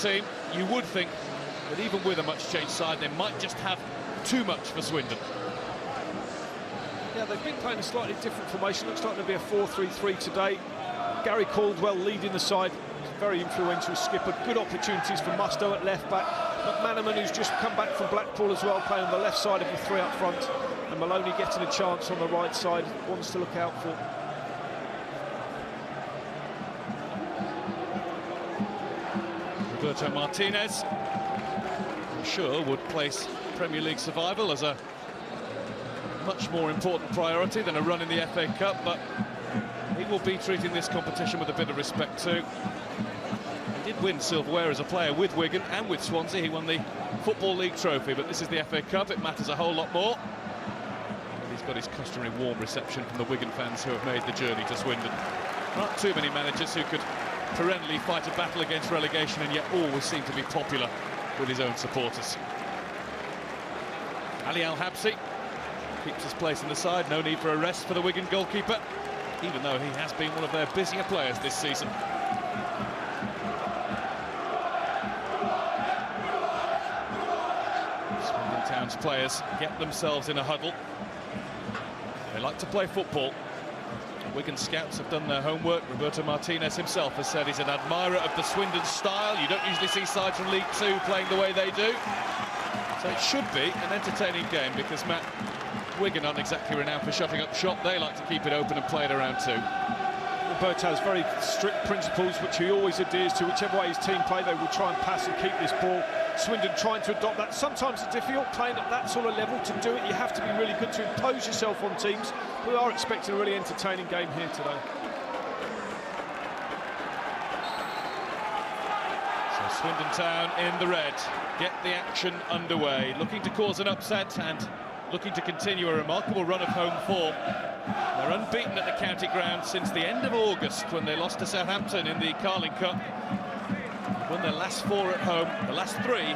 team, you would think that even with a much-changed side, they might just have too much for Swindon. Yeah, they've been playing a slightly different formation. Looks like there'll be a 4-3-3 today. Gary Caldwell leading the side. Very influential skipper. Good opportunities for Musto at left back. McManaman, who's just come back from Blackpool as well, playing on the left side of the three up front. And Maloney getting a chance on the right side. Ones to look out for. Roberto Martinez, I'm sure, would place Premier League survival as a much more important priority than a run in the FA Cup, but he will be treating this competition with a bit of respect too. He did win silverware as a player with Wigan and with Swansea. He won the Football League trophy, but this is the FA Cup. It matters a whole lot more. And he's got his customary warm reception from the Wigan fans who have made the journey to Swindon. Not too many managers who could perennially fight a battle against relegation and yet always seem to be popular with his own supporters. Ali Al-Habsi keeps his place in the side. No need for a rest for the Wigan goalkeeper, even though he has been one of their busier players this season. Swindon Town's players get themselves in a huddle. They like to play football. Wigan scouts have done their homework. Roberto Martinez himself has said he's an admirer of the Swindon style. You don't usually see sides from League Two playing the way they do. So it should be an entertaining game because, Matt, Wigan aren't exactly renowned for shutting up shop. They like to keep it open and play it around too. Roberto has very strict principles which he always adheres to. Whichever way his team play, they will try and pass and keep this ball. Swindon trying to adopt that. Sometimes it's difficult playing at that sort of level. To do it, you have to be really good to impose yourself on teams. We are expecting a really entertaining game here today. So Swindon Town in the red get the action underway, looking to cause an upset and looking to continue a remarkable run of home form. They're unbeaten at the county ground since the end of August when they lost to Southampton in the Carling Cup. Won their last 4 at home, the last 3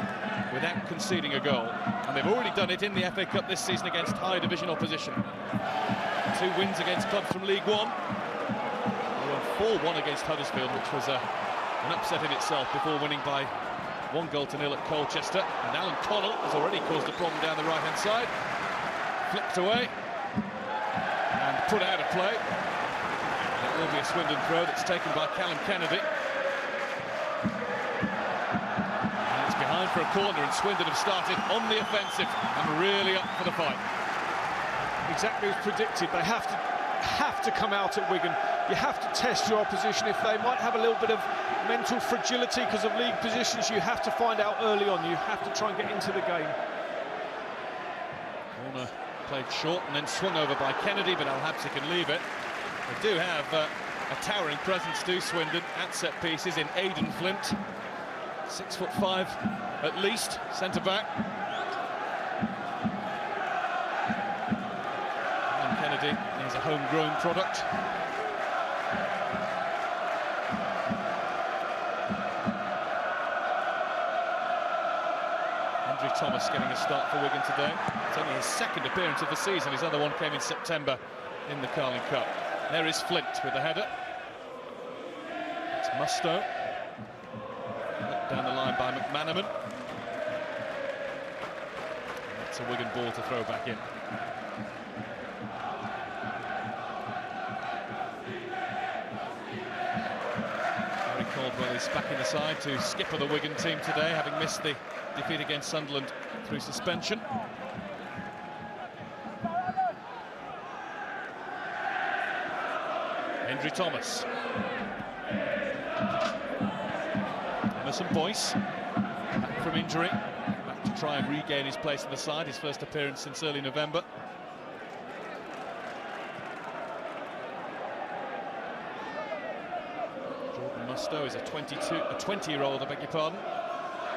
without conceding a goal. And they've already done it in the FA Cup this season against high division opposition. 2 wins against clubs from League One. They won 4-1 against Huddersfield, which was an upset in itself, before winning by 1-0 at Colchester. And Alan Connell has already caused a problem down the right-hand side. Flicked away and put out of play. It will be a Swindon throw that's taken by Callum Kennedy. And it's behind for a corner, and Swindon have started on the offensive and really up for the fight. Exactly as predicted. They have to come out at Wigan. You have to test your opposition. If they might have a little bit of mental fragility because of league positions, you have to find out early on. You have to try and get into the game. Corner played short and then swung over by Kennedy, but Al-Habsi can leave it. They do have a towering presence to Swindon at set pieces in Aidan Flint, 6'5" at least, centre back. And Kennedy is a homegrown product. Thomas getting a start for Wigan today. It's only his 2nd appearance of the season. His other one came in September in the Carling Cup. There is Flint with the header. It's Musto. Let down the line by McManaman. That's a Wigan ball to throw back in. Gary Caldwell is back in the side to skipper the Wigan team today, having missed the defeat against Sunderland through suspension. Hendry Thomas. Emerson Boyce, back from injury, back to try and regain his place in the side, his first appearance since early November. Jordan Musto is a 20-year-old, I beg your pardon.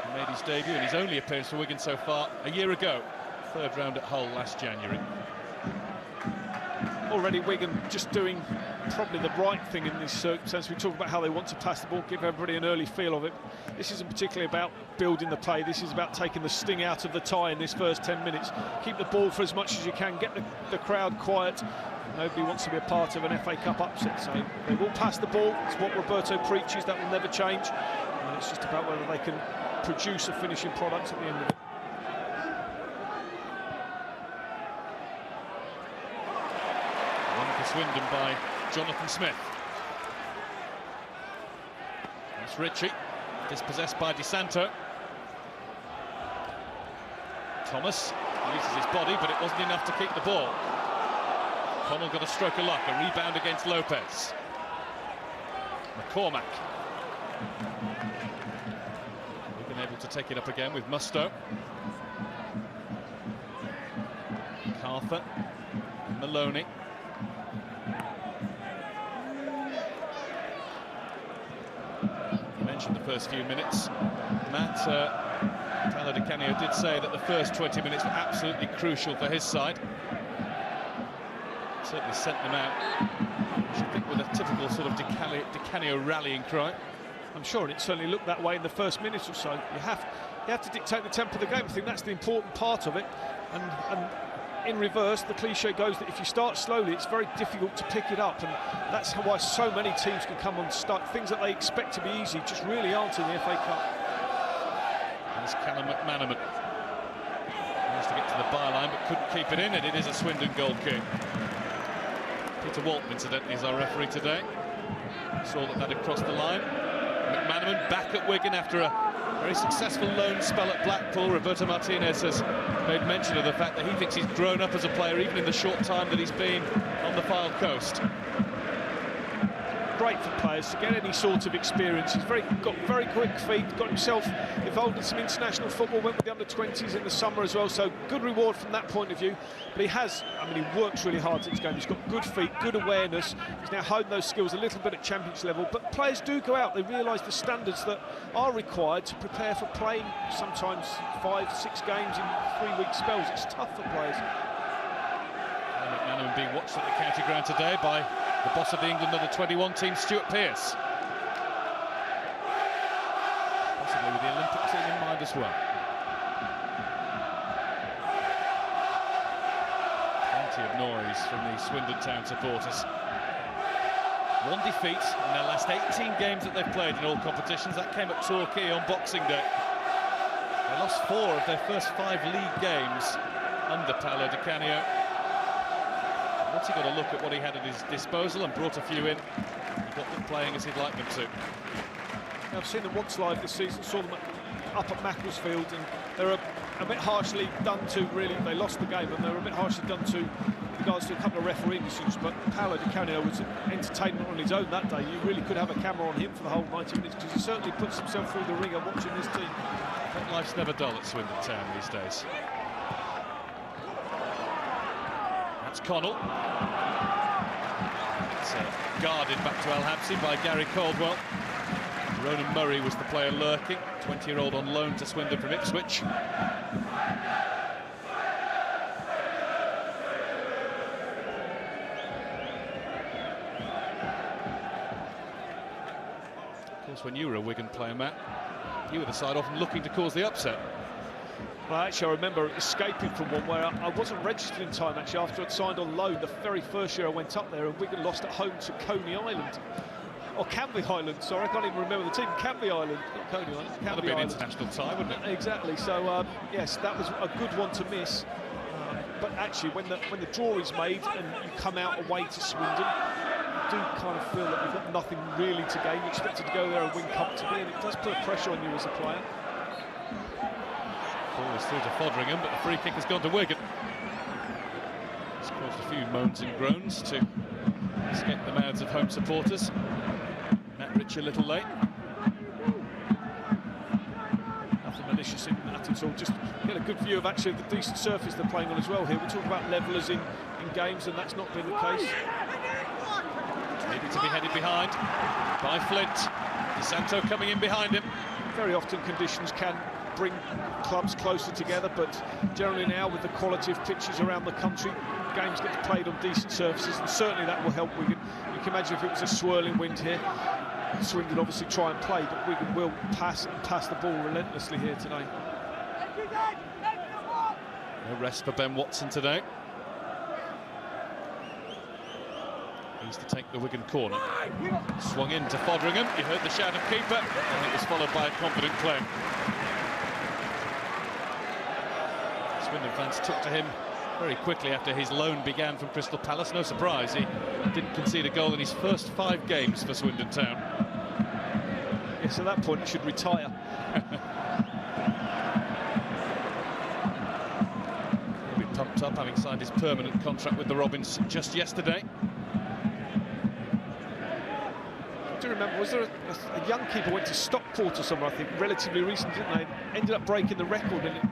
He made his debut and his only appearance for Wigan so far a year ago. 3rd round at Hull last January. Already Wigan just doing probably the right thing in this circumstance. We talk about how they want to pass the ball, give everybody an early feel of it. This isn't particularly about building the play. This is about taking the sting out of the tie in this first 10 minutes. Keep the ball for as much as you can, get the crowd quiet, Nobody wants to be a part of an FA Cup upset, so they will pass the ball. It's what Roberto preaches, that will never change. And it's just about whether they can produce a finishing product at the end of it. One for Swindon by Jonathan Smith. That's Ritchie, dispossessed by Di Santo. Thomas uses his body, but it wasn't enough to keep the ball. Connell got a stroke of luck, a rebound against Lopez. McCormack. We've been able to take it up again with Musto. MacArthur. Maloney. You mentioned the first few minutes. Matt, Paolo Di Canio did say that the first 20 minutes were absolutely crucial for his side. Certainly sent them out, I think, with a typical sort of Di Canio rallying cry. I'm sure, and it certainly looked that way in the first minute or so. You have to dictate the tempo of the game. I think that's the important part of it. And in reverse, the cliche goes that if you start slowly, it's very difficult to pick it up, and that's why so many teams can come on start. Things that they expect to be easy just really aren't in the FA Cup. There's Callum McManaman. Managed to get to the byline, but couldn't keep it in, and it is a Swindon goal kick. Peter Walton, incidentally, is our referee today. Saw that had crossed the line. McManaman back at Wigan after a very successful loan spell at Blackpool. Roberto Martinez has made mention of the fact that he thinks he's grown up as a player, even in the short time that he's been on the Fylde coast. Great for players to get any sort of experience. He's got very quick feet, got himself involved in some international football, went with the under-20s in the summer as well, so good reward from that point of view. But he has, I mean, he works really hard at his game. He's got good feet, good awareness. He's now honed those skills a little bit at Championship level. But players do go out, they realise the standards that are required to prepare for playing sometimes 5-6 games in 3-week spells. It's tough for players. McManaman being watched at the county ground today by the boss of the England under-21 team, Stuart Pearce. Possibly with the Olympic team in mind as well. Plenty of noise from the Swindon Town supporters. One defeat in their last 18 games that they've played in all competitions. That came at Torquay on Boxing Day. They lost 4 of their first 5 league games under Paolo Di Canio. Once he got a look at what he had at his disposal and brought a few in, he got them playing as he'd like them to. I've seen them once live this season, saw them up at Macclesfield, and they're a bit harshly done to, really. They lost the game, and they were a bit harshly done to with regards to a couple of refereeing decisions, but Paolo Di Canio was entertainment on his own that day. You really could have a camera on him for the whole 90 minutes, because he certainly puts himself through the ringer watching this team. But life's never dull at Swindon Town these days. That's Connell. It's guarded back to El Habsi by Gary Caldwell. Ronan Murray was the player lurking, 20-year-old on loan to Swindon from Ipswich. Of course, when you were a Wigan player, Matt, you were the side often looking to cause the upset. Well, actually, I remember escaping from one where I wasn't registered in time, actually, after I'd signed on loan the very first year I went up there, and Wigan lost at home to Coney Island. Or Canvey Island, sorry, I can't even remember the team. Canvey Island, not Coney Island. That would be an international tie, wouldn't it? Exactly, so yes, that was a good one to miss. But actually, when the draw is made and you come out away to Swindon, you do kind of feel that you've got nothing really to gain. You're expected to go there and win comfortably, and it does put pressure on you as a player. Ball is through to Fodringham, but the free kick has gone to Wigan. It's caused a few moans and groans to escape the mouths of home supporters. Matt Ritchie a little late. Nothing malicious in that at all. Just get a good view of actually the decent surface they're playing on as well here. We talk about levellers in games, and that's not been the case. Needed to be headed behind by Flint. Di Santo coming in behind him. Very often conditions can bring clubs closer together, but generally now, with the quality of pitches around the country, games get played on decent surfaces, and certainly that will help Wigan. You can imagine if it was a swirling wind here, Swindon obviously try and play, but Wigan will pass the ball relentlessly here today. No rest for Ben Watson today. He's to take the Wigan corner. Swung in to Fodringham. You heard the shout of keeper, and it was followed by a confident claim. Swindon fans took to him very quickly after his loan began from Crystal Palace. No surprise, he didn't concede a goal in his first 5 games for Swindon Town. Yes, at that point he should retire. He'll be pumped up, having signed his permanent contract with the Robins just yesterday. Do you remember, was there a young keeper went to Stockport or somewhere, I think, relatively recently, didn't they? Ended up breaking the record, and it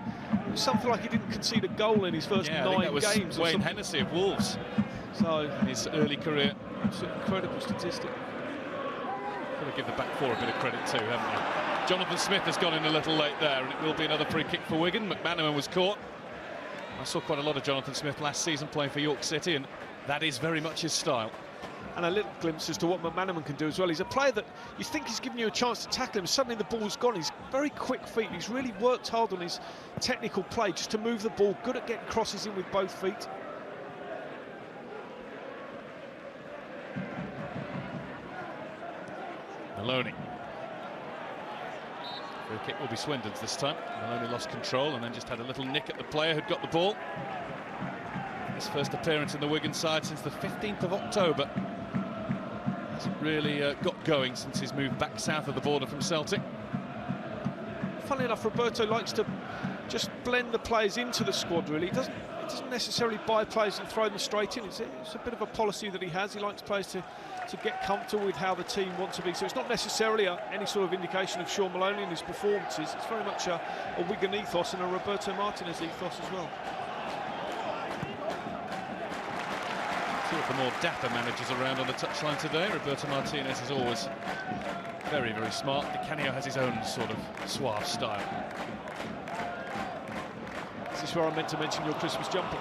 was something like he didn't concede a goal in his first 9 I think that was games. Wayne Hennessy of Wolves. So in his early career. It's an incredible statistic. Got to give the back four a bit of credit too, haven't you? Jonathan Smith has gone in a little late there, and it will be another free kick for Wigan. McManaman was caught. I saw quite a lot of Jonathan Smith last season playing for York City, and that is very much his style. And a little glimpse as to what McManaman can do as well. He's a player that you think he's giving you a chance to tackle him, suddenly the ball's gone. He's very quick feet. He's really worked hard on his technical play just to move the ball, good at getting crosses in with both feet. Maloney. Free kick will be Swindon's this time. Maloney lost control and then just had a little nick at the player who'd got the ball. His first appearance in the Wigan side since the 15th of October. Hasn't really got going since his move back south of the border from Celtic. Funnily enough, Roberto likes to just blend the players into the squad, really. He doesn't necessarily buy players and throw them straight in. It's a bit of a policy that he has. He likes players to get comfortable with how the team want to be. So it's not necessarily any sort of indication of Sean Maloney and his performances. It's very much a Wigan ethos and a Roberto Martinez ethos as well. Two of the more dapper managers around on the touchline today. Roberto Martinez is always very, very smart. Di Canio has his own sort of suave style. Is this where I meant to mention your Christmas jumper?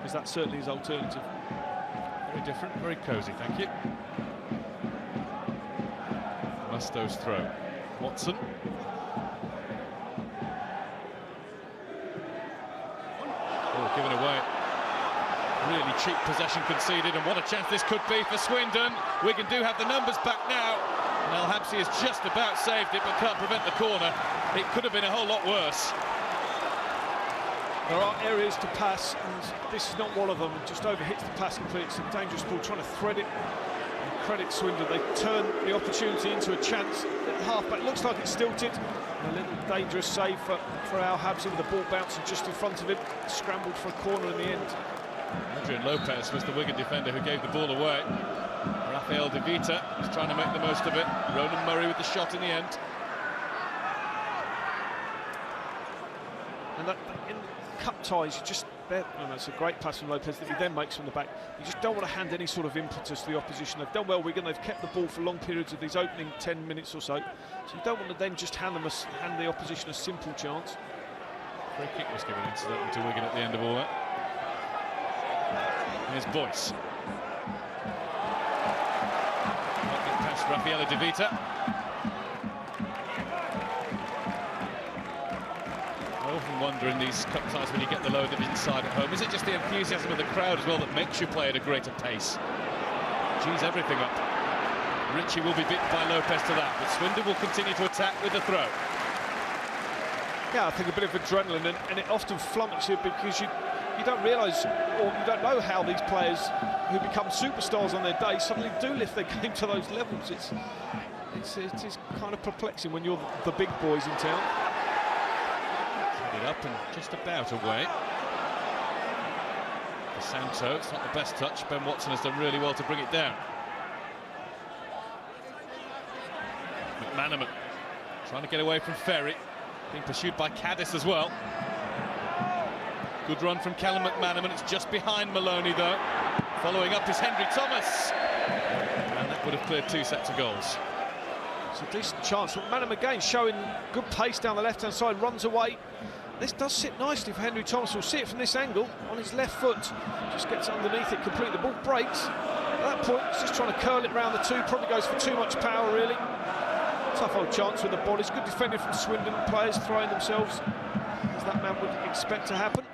Is that certainly his alternative? Very different, very cosy, thank you. Musto's throw. Watson. Oh, given away. Really cheap possession conceded, and what a chance this could be for Swindon. Wigan do have the numbers back now, and El Habsi has just about saved it, but can't prevent the corner. It could have been a whole lot worse. There are areas to pass, and this is not one of them. Just overhits the pass completely. It's a dangerous ball, trying to thread it. And credit Swindon, they turn the opportunity into a chance at the half-back. Looks like it's stilted. And a little dangerous save for El Habsi with the ball bouncing just in front of him. Scrambled for a corner in the end. Adrian Lopez was the Wigan defender who gave the ball away. Rafael De Vita was trying to make the most of it. Ronan Murray with the shot in the end. And that, in cup ties, you just... That's a great pass from Lopez that he then makes from the back. You just don't want to hand any sort of impetus to the opposition. They've done well, Wigan. They've kept the ball for long periods of these opening 10 minutes or so. So you don't want to then just hand the opposition a simple chance. Free kick was given incidentally to Wigan at the end of all that. Here's Boyce. Knocking past Rafael De Vita. I often wonder in these cup ties when you get the lower division side at home, is it just the enthusiasm of the crowd as well that makes you play at a greater pace? G's everything up. Ritchie will be beaten by Lopez to that, but Swindon will continue to attack with the throw. Yeah, I think a bit of adrenaline, and it often flummoxes you because you don't realise, or you don't know how these players who become superstars on their day suddenly do lift their game to those levels. It is kind of perplexing when you're the big boys in town. It up and just about away. For Santo, it's not the best touch. Ben Watson has done really well to bring it down. McManaman trying to get away from Ferry, being pursued by Caddis as well. Good run from Callum McManaman. It's just behind Maloney though. Following up is Henry Thomas, and that would have cleared 2 sets of goals. It's a decent chance. McManaman again showing good pace down the left-hand side, runs away. This does sit nicely for Henry Thomas. We'll see it from this angle on his left foot. Just gets underneath it completely. The ball breaks. At that point, he's just trying to curl it round the two. Probably goes for too much power, really. Tough old chance with the bodies. Good defending from Swindon. Players throwing themselves as that man would expect to happen.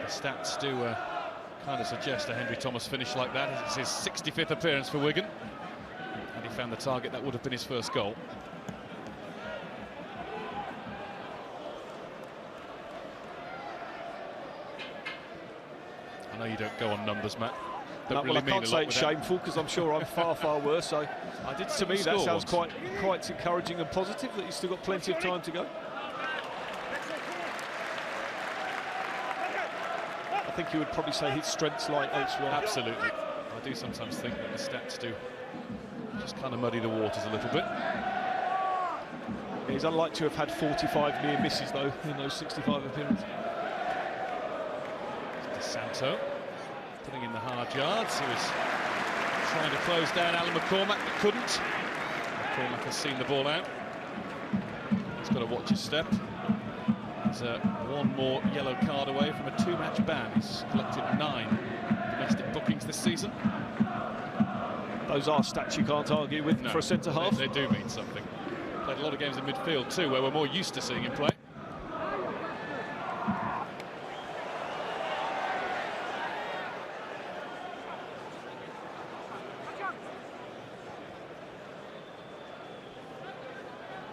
The stats do kind of suggest a Henry Thomas finish like that. It's his 65th appearance for Wigan, and he found the target. That would have been his first goal. I know you don't go on numbers, Matt. No, well, I can't say it's shameful, because I'm sure I'm far, far worse. So, to me, that sounds quite encouraging and positive that you've still got plenty of time to go. I think you would probably say his strengths lie elsewhere. Absolutely. I do sometimes think that the stats do just kind of muddy the waters a little bit. He's unlikely to have had 45 near misses, though, in those 65 appearances. DeSanto putting in the hard yards. He was trying to close down Alan McCormack, but couldn't. McCormack has seen the ball out. He's got to watch his step. He's one more yellow card away from a 2-match ban. He's collected 9 domestic bookings this season. Those are stats you can't argue with for a centre-half. They do mean something. Played a lot of games in midfield too, where we're more used to seeing him play.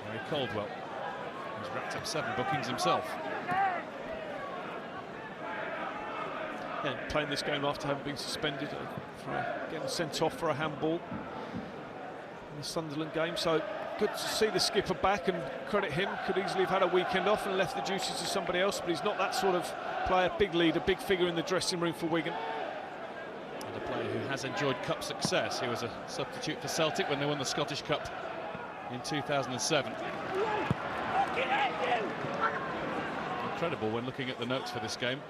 Gary Caldwell, he's racked up 7 bookings himself. Yeah, playing this game after having been suspended for getting sent off for a handball in the Sunderland game. So good to see the skipper back, and credit him. Could easily have had a weekend off and left the duties to somebody else, but he's not that sort of player. Big leader, big figure in the dressing room for Wigan. And a player who has enjoyed cup success. He was a substitute for Celtic when they won the Scottish Cup in 2007. Incredible when looking at the notes for this game.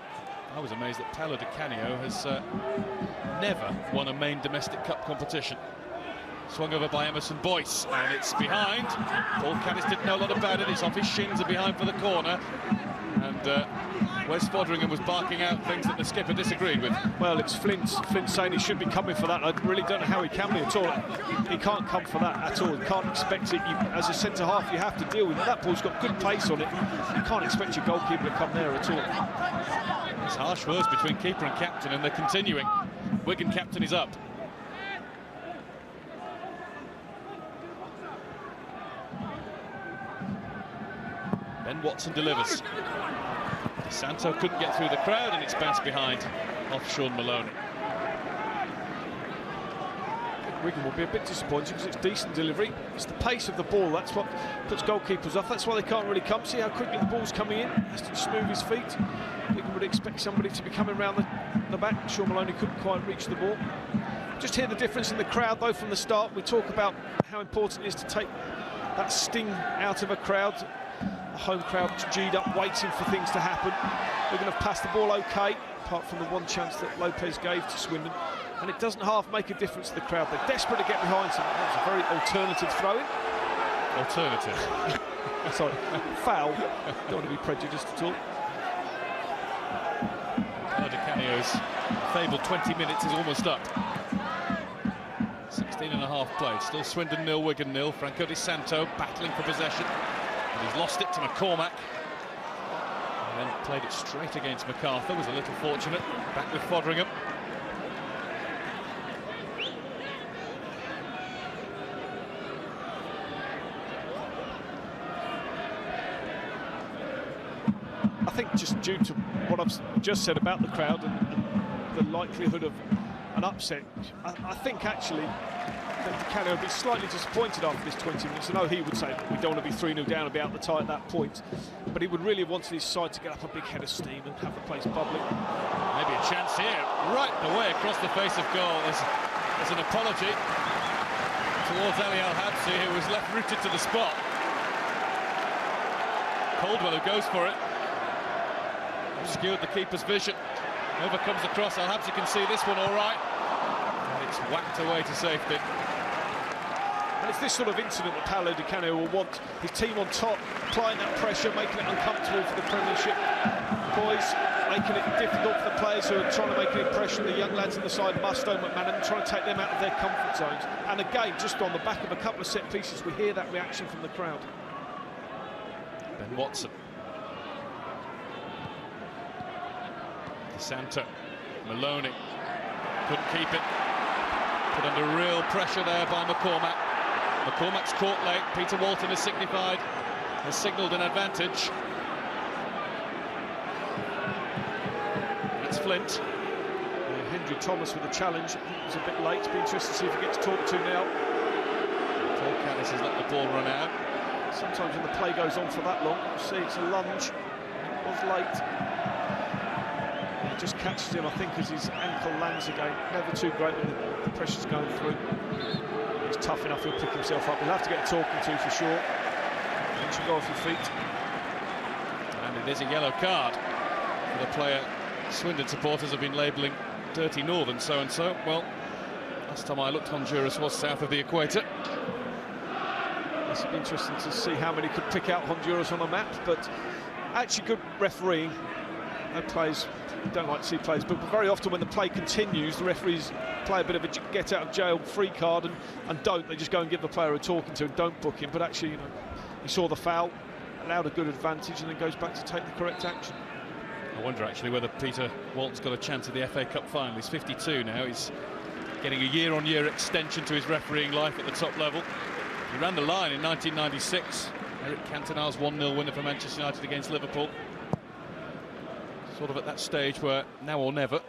I was amazed that Paolo Di Canio has never won a main domestic cup competition. Swung over by Emerson Boyce, and it's behind. Paul Caddis didn't know a lot about it. It's off his shins and behind for the corner. And Wes Foderingham was barking out things that the skipper disagreed with. Well, it's Flint saying he should be coming for that. I really don't know how he can be at all. He can't come for that at all. You can't expect it. As a centre-half, you have to deal with it. That ball's got good pace on it. You can't expect your goalkeeper to come there at all. It's harsh words between keeper and captain, and they're continuing. Wigan captain is up. Ben Watson delivers. DeSanto couldn't get through the crowd, and it's bounced behind off Sean Maloney. Wigan will be a bit disappointed because it's decent delivery. It's the pace of the ball that's what puts goalkeepers off. That's why they can't really come. See how quickly the ball's coming in. Has to just move his feet. Wigan would expect somebody to be coming round the back. Sean Maloney couldn't quite reach the ball. Just hear the difference in the crowd though from the start. We talk about how important it is to take that sting out of a crowd. A home crowd G'd up, waiting for things to happen. We're going to pass the ball okay, apart from the one chance that Lopez gave to Swindon. And it doesn't half make a difference to the crowd. They're desperate to get behind something. That was a very alternative throw-in. Alternative. Sorry, foul. Don't want to be prejudiced at all. Di Canio's fabled 20 minutes is almost up. 16 and a half played. Still Swindon 0, Wigan 0. Franco DeSanto battling for possession. And he's lost it to McCormack. And then played it straight against MacArthur. Was a little fortunate. Back with Foderingham. I think just due to what I've just said about the crowd and the likelihood of an upset, I think actually that Di Canio would be slightly disappointed after this 20 minutes. I know he would say that we don't want to be 3-0 down and be out the tie at that point, but he would really have wanted his side to get up a big head of steam and have the place bubbling. Maybe a chance here, right away across the face of goal. There's an apology towards Ali Al-Habsi, who was left rooted to the spot. Caldwell who goes for it. Obscured the keeper's vision. Over comes the cross. Al-Habsi can see this one all right. And it's whacked away to safety. And it's this sort of incident that Paolo Di Canio will want his team on top, applying that pressure, making it uncomfortable for the Premiership boys, making it difficult for the players who are trying to make an impression. The young lads in the side, Mustoe, McManaman, trying to take them out of their comfort zones. And again, just on the back of a couple of set pieces, we hear that reaction from the crowd. Ben Watson. DeSanto. Maloney. Couldn't keep it. Put under real pressure there by McCormack. McCormack's caught late. Peter Walton has signalled an advantage. That's Flint. Hendry Thomas with a challenge. It was a bit late. Be interested to see if he gets talked to now. Paul Callis has let the ball run out. Sometimes when the play goes on for that long, you see it's a lunge. It was late. It just catches him, I think, as his ankle lands again. Never too great when the pressure's going through. He's tough enough, he'll pick himself up. He'll have to get a talking to for sure. Once you go off your feet. And it is a yellow card for the player Swindon supporters have been labelling Dirty Northern so-and-so. Well, last time I looked, Honduras was south of the equator. It's be interesting to see how many could pick out Honduras on the map, but actually good refereeing. No plays, don't like to see plays, but very often when the play continues, the referees play a bit of a get-out-of-jail free card and don't. They just go and give the player a talking to and don't book him. But actually, you know, he saw the foul, allowed a good advantage, and then goes back to take the correct action. I wonder actually whether Peter Walton's got a chance at the FA Cup final. He's 52 now. He's getting a year-on-year extension to his refereeing life at the top level. He ran the line in 1996. Eric Cantona's 1-0 winner for Manchester United against Liverpool. Sort of at that stage where now or never.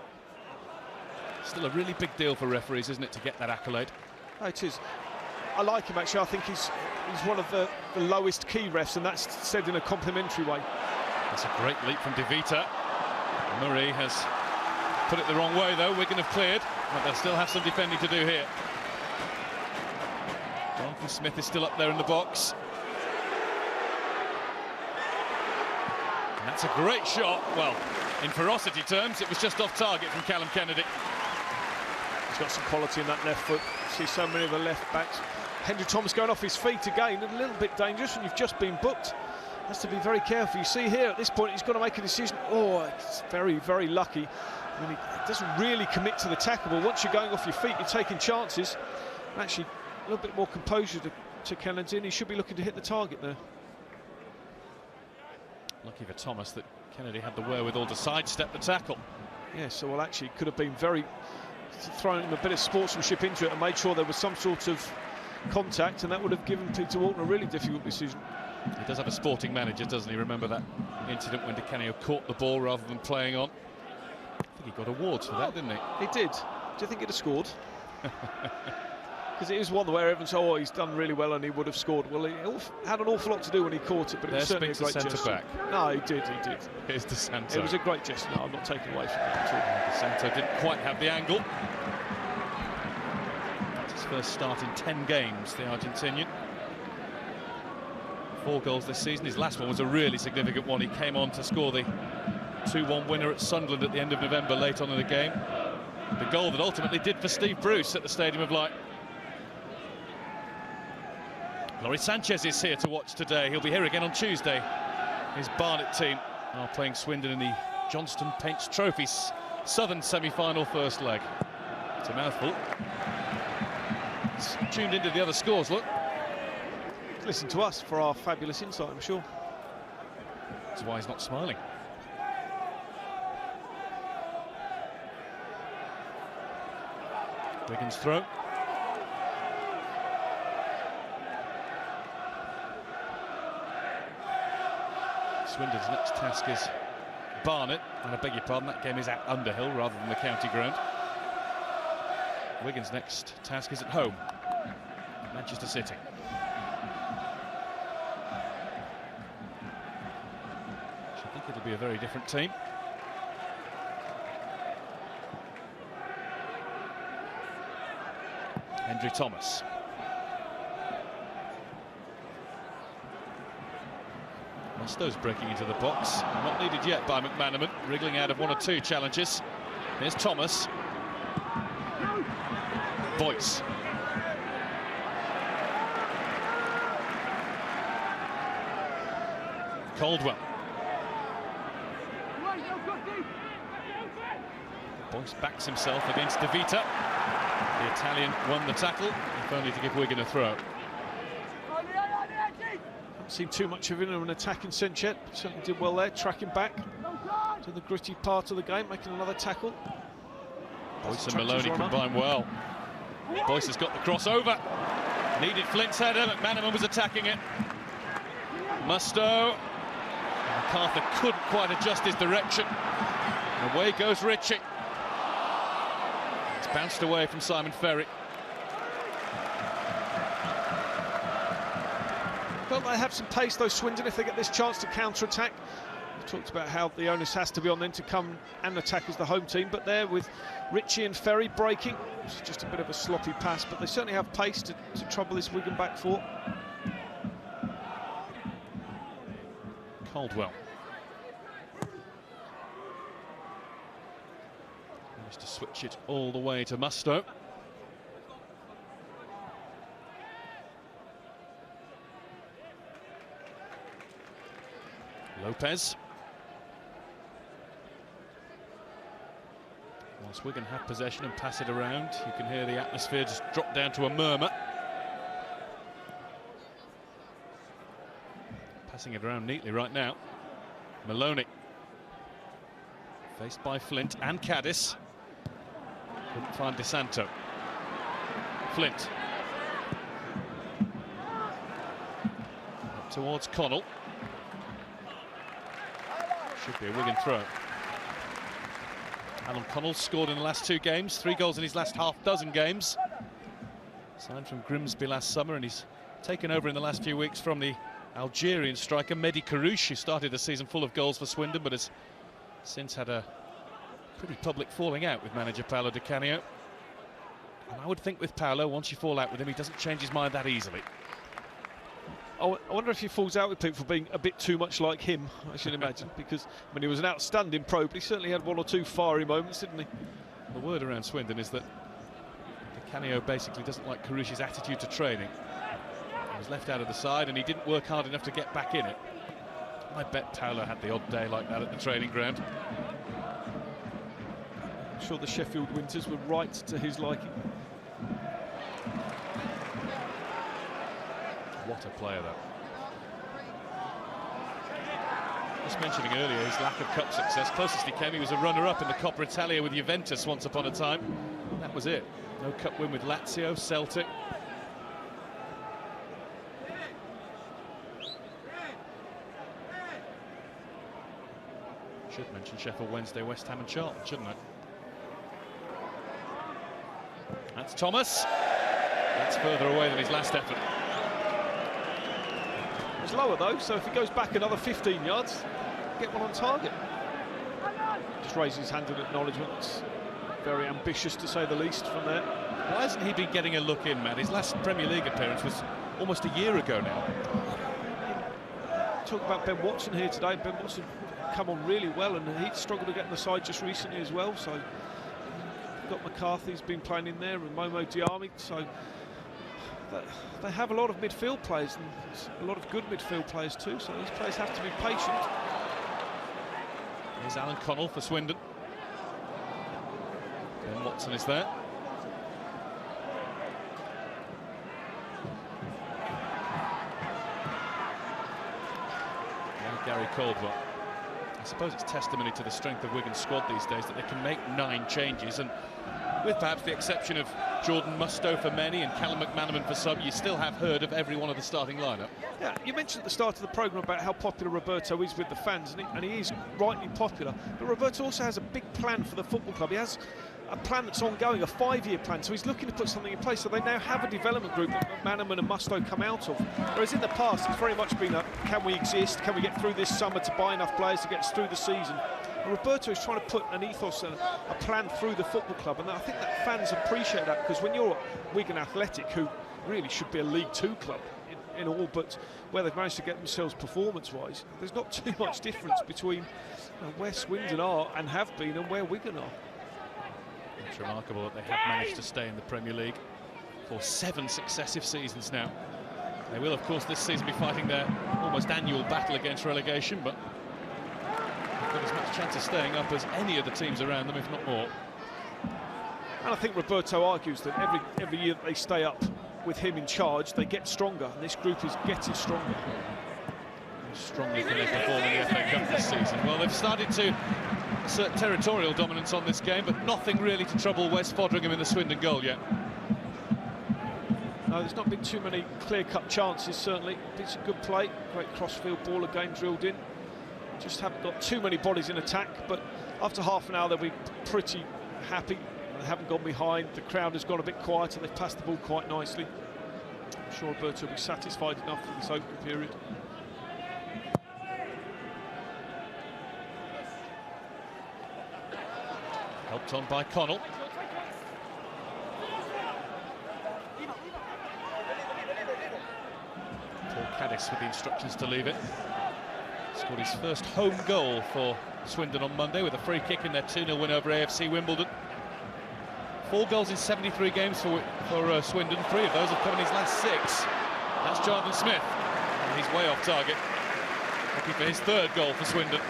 Still a really big deal for referees, isn't it, to get that accolade? Oh, it is. I like him actually. I think he's one of the lowest key refs, and that's said in a complimentary way. That's a great leap from De Vita. Murray has put it the wrong way though. Wigan have cleared, but they'll still have some defending to do here. Jonathan Smith is still up there in the box. And that's a great shot. Well, in ferocity terms, it was just off target from Callum Kennedy. He's got some quality in that left foot. See so many of the left backs. Hendry Thomas going off his feet again, a little bit dangerous, and you've just been booked. Has to be very careful. You see here at this point he's got to make a decision. Oh, it's very, very lucky. I mean, he doesn't really commit to the tackle, but once you're going off your feet, you're taking chances. And actually, a little bit more composure to Kennedy, and he should be looking to hit the target there. Lucky for Thomas that Kennedy had the wherewithal to sidestep the tackle. Yeah, so well, actually, could have been very throwing him a bit of sportsmanship into it and made sure there was some sort of contact, and that would have given Peter Walton a really difficult decision. He does have a sporting manager, doesn't he? Remember that incident when Di Canio caught the ball rather than playing on? I think he got awards for that, didn't he? He did. Do you think he'd have scored? Because it is one where everyone said, oh, he's done really well and he would have scored. Well, he had an awful lot to do when he caught it, but it was certainly a great gesture. Back. No, he did. Here's DeSanto. It was a great gesture. No, I'm not taking away from that at DeSanto didn't quite have the angle. It's his first start in 10 games, the Argentinian. 4 goals this season. His last one was a really significant one. He came on to score the 2-1 winner at Sunderland at the end of November, late on in the game. The goal that ultimately did for Steve Bruce at the Stadium of Light. Laurie Sanchez is here to watch today. He'll be here again on Tuesday. His Barnet team are playing Swindon in the Johnston Paints Trophies Southern semi-final first leg. It's a mouthful. He's tuned into the other scores, look. Listen to us for our fabulous insight, I'm sure. That's why he's not smiling. Wigan's throw. Swindon's next task is Barnet, and I beg your pardon, that game is at Underhill rather than the county ground. Wigan's next task is at home, Manchester City. I think it'll be a very different team. Hendry Thomas. Musto's breaking into the box. Not needed yet by McManaman, wriggling out of 1 or 2 challenges. Here's Thomas. Boyce. Caldwell. Boyce backs himself against De Vita. The Italian won the tackle, if only to give Wigan a throw. seen too much of him in an attacking sense yet. Certainly did well there, tracking back to the gritty part of the game, making another tackle. Boyce and Maloney combine well. Boyce has got the crossover. Needed Flint's header, McManaman was attacking it. Mustoe. MacArthur couldn't quite adjust his direction. And away goes Ritchie. It's bounced away from Simon Ferry. Well, they have some pace, though, Swindon, if they get this chance to counter-attack. We talked about how the onus has to be on them to come and attack as the home team, but there with Ritchie and Ferry breaking, it's just a bit of a sloppy pass, but they certainly have pace to trouble this Wigan back four. Caldwell. Managed to switch it all the way to Mustoe. Lopez. Whilst Wigan have possession and pass it around, you can hear the atmosphere just drop down to a murmur. Passing it around neatly right now. Maloney. Faced by Flint and Caddis. Couldn't find DeSanto. Flint. Up towards Connell. Should be a Wigan throw. Alan Connell scored in the last 2 games, 3 goals in his last half-dozen games. Signed from Grimsby last summer, and he's taken over in the last few weeks from the Algerian striker Mehdi Karouche, who started the season full of goals for Swindon, but has since had a pretty public falling out with manager Paolo Di Canio. And I would think with Paolo, once you fall out with him, he doesn't change his mind that easily. I wonder if he falls out with people for being a bit too much like him, I should imagine, because he was an outstanding pro, but he certainly had 1 or 2 fiery moments, didn't he? The word around Swindon is that Di Canio basically doesn't like Karouche's attitude to training. He was left out of the side and he didn't work hard enough to get back in it. I bet Paolo had the odd day like that at the training ground. I'm sure the Sheffield Winters were right to his liking. What a player, though. Just mentioning earlier his lack of cup success. Closest he came, he was a runner-up in the Coppa Italia with Juventus once upon a time. That was it. No cup win with Lazio, Celtic. Should mention Sheffield Wednesday, West Ham and Charlton, shouldn't I? That's Thomas. That's further away than his last effort. It's lower though, so if he goes back another 15 yards, get one on target. Just raises his hand in acknowledgement. It's very ambitious to say the least from there. Why hasn't he been getting a look in, Matt? His last Premier League appearance was almost a year ago now. Talk about Ben Watson here today. Ben Watson come on really well, and he struggled to get in the side just recently as well. So got McCarthy's been playing in there, and Momo Diarmi. So they have a lot of midfield players, and a lot of good midfield players too. So these players have to be patient. Here's Alan Connell for Swindon. Ben Watson is there. And Gary Caldwell. I suppose it's testimony to the strength of Wigan's squad these days that they can make 9 changes, and with perhaps the exception of Jordan Mustoe for many and Callum McManaman for some, you still have heard of every one of the starting lineup. Yeah, you mentioned at the start of the programme about how popular Roberto is with the fans, and he is rightly popular. But Roberto also has a big plan for the football club. He has a plan that's ongoing, a 5-year plan, so he's looking to put something in place. So they now have a development group that McManaman and Mustoe come out of. Whereas in the past, it's very much been a, can we exist? Can we get through this summer to buy enough players to get us through the season? And Roberto is trying to put an ethos and a plan through the football club, and I think that fans appreciate that, because when you're Wigan Athletic, who really should be a League 2 club in all, but where they've managed to get themselves performance-wise, there's not too much difference between where Swindon are and have been and where Wigan are. It's remarkable that they have managed to stay in the Premier League for 7 successive seasons now. They will, of course, this season be fighting their almost annual battle against relegation, but they've got as much chance of staying up as any of the teams around them, if not more. And I think Roberto argues that every year that they stay up with him in charge, they get stronger, and this group is getting stronger. Strongly can they perform in the FA Cup this season? Well, they've started to assert territorial dominance on this game, but nothing really to trouble West Fodringham in the Swindon goal yet. No, there's not been too many clear-cut chances, certainly. It's a good play, great cross-field ball again drilled in. Just haven't got too many bodies in attack, but after half an hour they'll be pretty happy. They haven't gone behind, the crowd has gone a bit quieter, they've passed the ball quite nicely. I'm sure Alberto will be satisfied enough for this opening period. Helped on by Connell. Paul Caddis with the instructions to leave it. Scored his first home goal for Swindon on Monday with a free kick in their 2-0 win over AFC Wimbledon. 4 goals in 73 games for Swindon. 3 of those have come in his last 6. That's Jonathan Smith. And he's way off target. Looking for his 3rd goal for Swindon.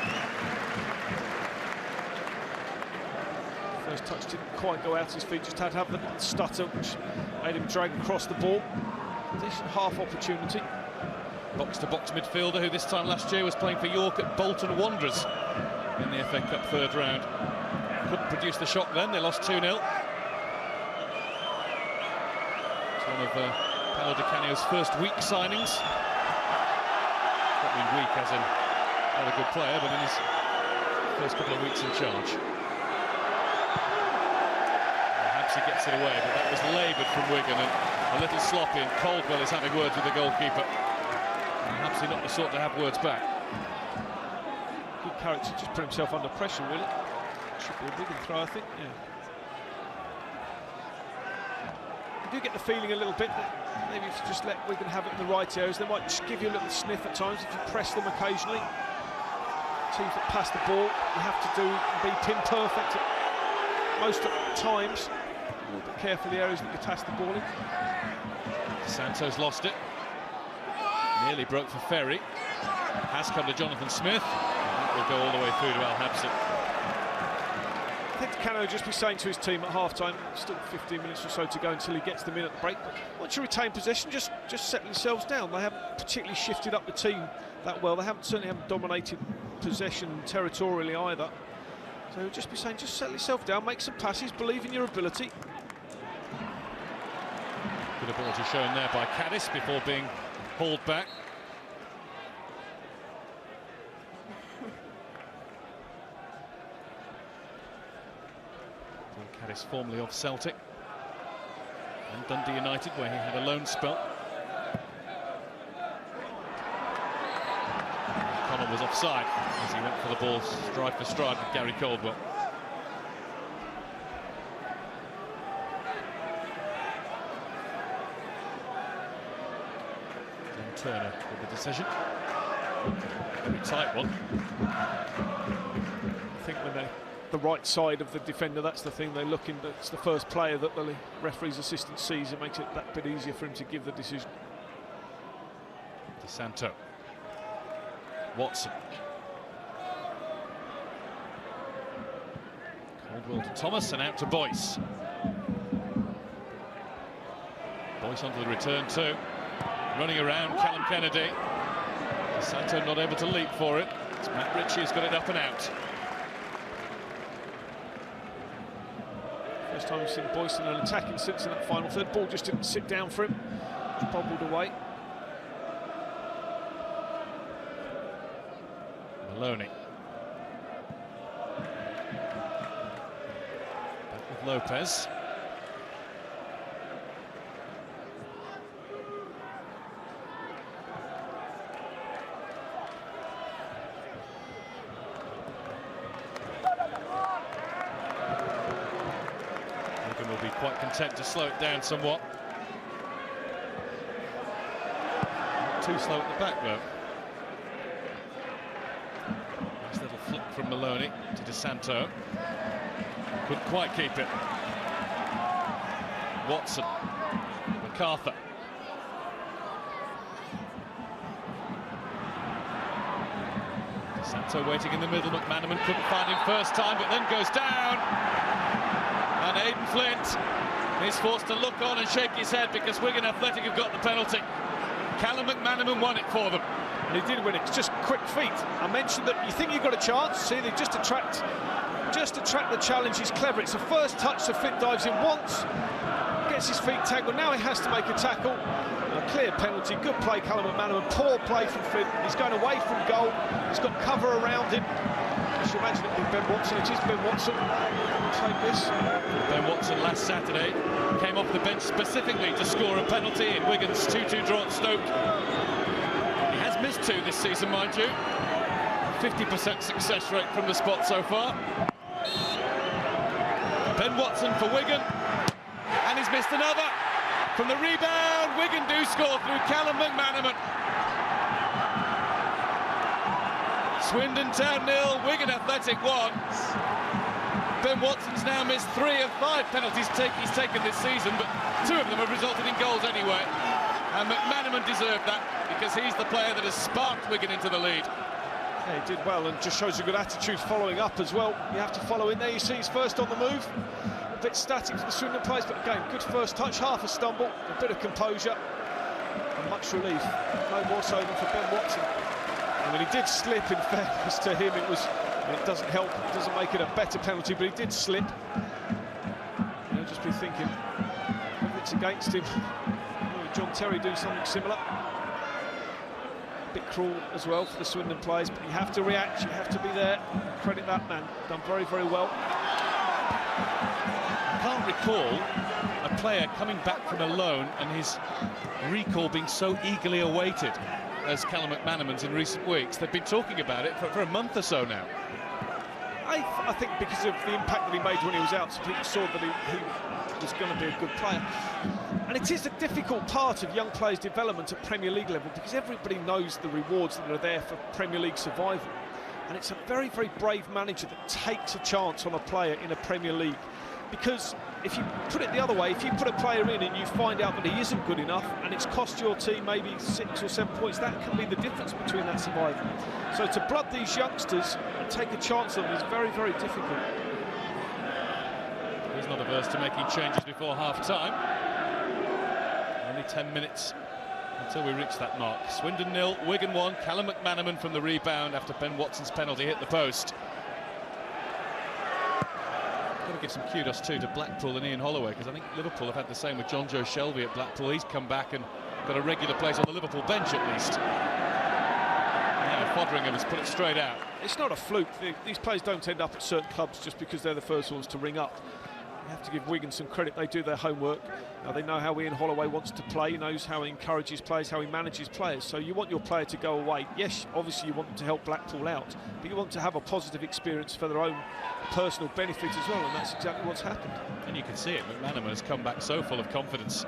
First touch didn't quite go out his feet, just had to have the stutter, which made him drag across the ball. Decent half opportunity. Box-to-box midfielder who this time last year was playing for York at Bolton Wanderers in the FA Cup 3rd round. Couldn't produce the shot then, they lost 2-0. It's one of Paolo Di Canio's first week signings. Not mean weak as in not a good player, but in his first couple of weeks in charge. Perhaps he gets it away, but that was laboured from Wigan and a little sloppy, and Caldwell is having words with the goalkeeper. Perhaps he's not the sort to have words back. Good character, just put himself under pressure, really. Should be a Wigan throw, I think, yeah. You do get the feeling a little bit that maybe if you just let Wigan have it in the right areas, they might just give you a little sniff at times if you press them occasionally. Teams that pass the ball, you have to be pin perfect at most times. A little bit careful the areas that you pass the ball in. Santos lost it. Nearly broke for Ferry. Has come to Jonathan Smith. That will go all the way through to Al Habsi. I think Cano will just be saying to his team at half-time, still 15 minutes or so to go until he gets them in at the break, but once you retain possession, just settle yourselves down. They haven't particularly shifted up the team that well. They certainly haven't dominated possession territorially either. So he'll just be saying, just settle yourself down, make some passes, believe in your ability. Good ability shown there by Caddis before being hauled back. Caddis formerly of Celtic and Dundee United, where he had a loan spell. Connell was offside as he went for the ball stride for stride with Gary Caldwell. Then Turner with the decision. Very tight one. I think when they're the right side of the defender, that's the thing they're looking, that's the first player that the referee's assistant sees. It makes it that bit easier for him to give the decision. DeSanto. Watson. Caldwell to Thomas and out to Boyce. Boyce onto the return too. Running around Callum Kennedy. DeSanto not able to leap for it. It's Matt Ritchie who's got it up and out. First time we've seen Boyce in an attacking sense in that final third. Ball just didn't sit down for him. Just bobbled away. Maloney. Back with Lopez. Wigan will be quite content to slow it down somewhat. Not too slow at the back though. Nice little flick from Maloney to DeSanto. Couldn't quite keep it. Watson. MacArthur. DeSanto waiting in the middle. McManaman couldn't find him first time, but then goes down. And Aidan Flint is forced to look on and shake his head because Wigan Athletic have got the penalty. Callum McManaman won it for them. and he did win it. It's just quick feet. I mentioned that you think you've got a chance. See, they just attract the challenge. He's clever. It's the first touch, so Flint dives in once, gets his feet tangled. Now he has to make a tackle. A clear penalty. Good play, Callum McManaman. Poor play from Flint. He's going away from goal. He's got cover around him. You should imagine it with Ben Watson. It is Ben Watson. Take this. Ben Watson last Saturday came off the bench specifically to score a penalty in Wigan's 2-2 draw at Stoke. He has missed 2 this season, mind you. 50% success rate from the spot so far. Ben Watson for Wigan, and he's missed another. From the rebound, Wigan do score through Callum McManaman. Swindon Town 0, Wigan Athletic 1. Ben Watson's now missed 3 of 5 penalties he's taken this season, but 2 of them have resulted in goals anyway. And McManaman deserved that, because he's the player that has sparked Wigan into the lead. Yeah, he did well, and just shows a good attitude following up as well. You have to follow in there. You see he's first on the move. A bit static for the Swindon players, but again, good first touch, half a stumble, a bit of composure, and much relief. No more so than for Ben Watson. I mean, he did slip, in fairness to him. It doesn't help, it doesn't make it a better penalty, but he did slip. You'll just be thinking, if it's against him, will John Terry do something similar? A bit cruel as well for the Swindon players, but you have to react, you have to be there. Credit that man, done very, very well. I can't recall a player coming back from a loan and his recall being so eagerly awaited as Callum McManaman's in recent weeks. They've been talking about it for a month or so now. I think because of the impact that he made when he was out, so people saw that he was going to be a good player. And it is a difficult part of young players' development at Premier League level, because everybody knows the rewards that are there for Premier League survival. And it's a very, very brave manager that takes a chance on a player in a Premier League. Because if you put it the other way, if you put a player in and you find out that he isn't good enough and it's cost your team maybe 6 or 7 points, that can be the difference between that survival. So to blood these youngsters and take a chance on them is very, very difficult. He's not averse to making changes before half-time. Only 10 minutes until we reach that mark. Swindon 0, Wigan 1. Callum McManaman from the rebound after Ben Watson's penalty hit the post. Got to give some kudos too to Blackpool and Ian Holloway, because I think Liverpool have had the same with John Joe Shelby at Blackpool. He's come back and got a regular place on the Liverpool bench at least. Now Foderingham has put it straight out. It's not a fluke. These players don't end up at certain clubs just because they're the first ones to ring up. You have to give Wigan some credit. They do their homework. Now they know how Ian Holloway wants to play. He knows how he encourages players, how he manages players. So you want your player to go away. Yes, obviously you want them to help Blackpool out, but you want to have a positive experience for their own personal benefit as well, and that's exactly what's happened. And you can see it. McManaman has come back so full of confidence. He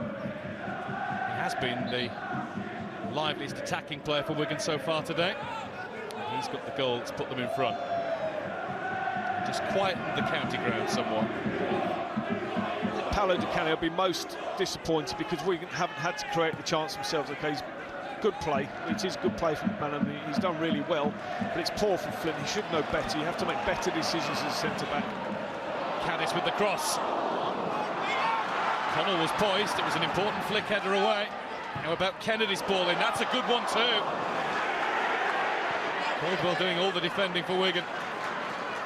has been the liveliest attacking player for Wigan so far today. And he's got the goal that's put them in front. Just quietened the county ground somewhat. Paolo Di Canio will be most disappointed because Wigan haven't had to create the chance themselves. Okay, he's good play. It is good play from McManaman. He's done really well, but it's poor from Flint. He should know better. You have to make better decisions as a centre-back. Caddis with the cross. Connell was poised. It was an important flick header away. How about Kennedy's ball in? That's a good one too. Caldwell doing all the defending for Wigan.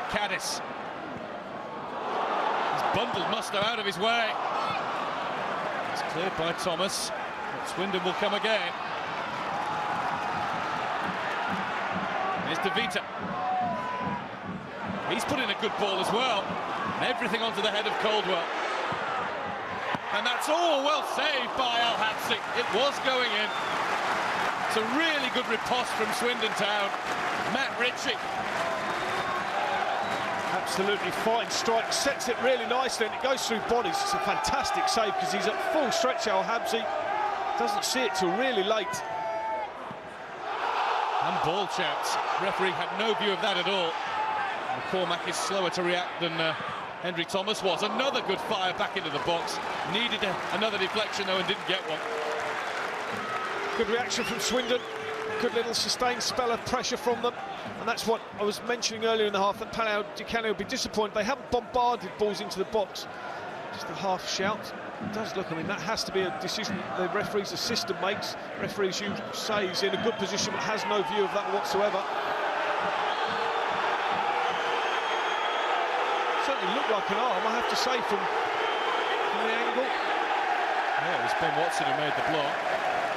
Caddis. He's bundled Musto out of his way. It's cleared by Thomas. But Swindon will come again. Here's De Vita. He's put in a good ball as well. And everything onto the head of Caldwell. And that's all well saved by Al-Habsi. It was going in. It's a really good riposte from Swindon Town. Matt Ritchie. Absolutely fine strike, sets it really nicely, and it goes through bodies. It's a fantastic save because he's at full stretch. Al-Habsi doesn't see it till really late. And ball chance. Referee had no view of that at all. McCormack is slower to react than Henry Thomas was. Another good fire back into the box. Needed another deflection though and didn't get one. Good reaction from Swindon. Good little sustained spell of pressure from them. And that's what I was mentioning earlier in the half, that Paolo Di Canio will be disappointed. They haven't bombarded balls into the box. Just a half shout. It does look, I mean, that has to be a decision the referee's assistant makes. Referee, as you say, is in a good position but has no view of that whatsoever. Certainly looked like an arm, I have to say, from the angle. Yeah, it was Ben Watson who made the block.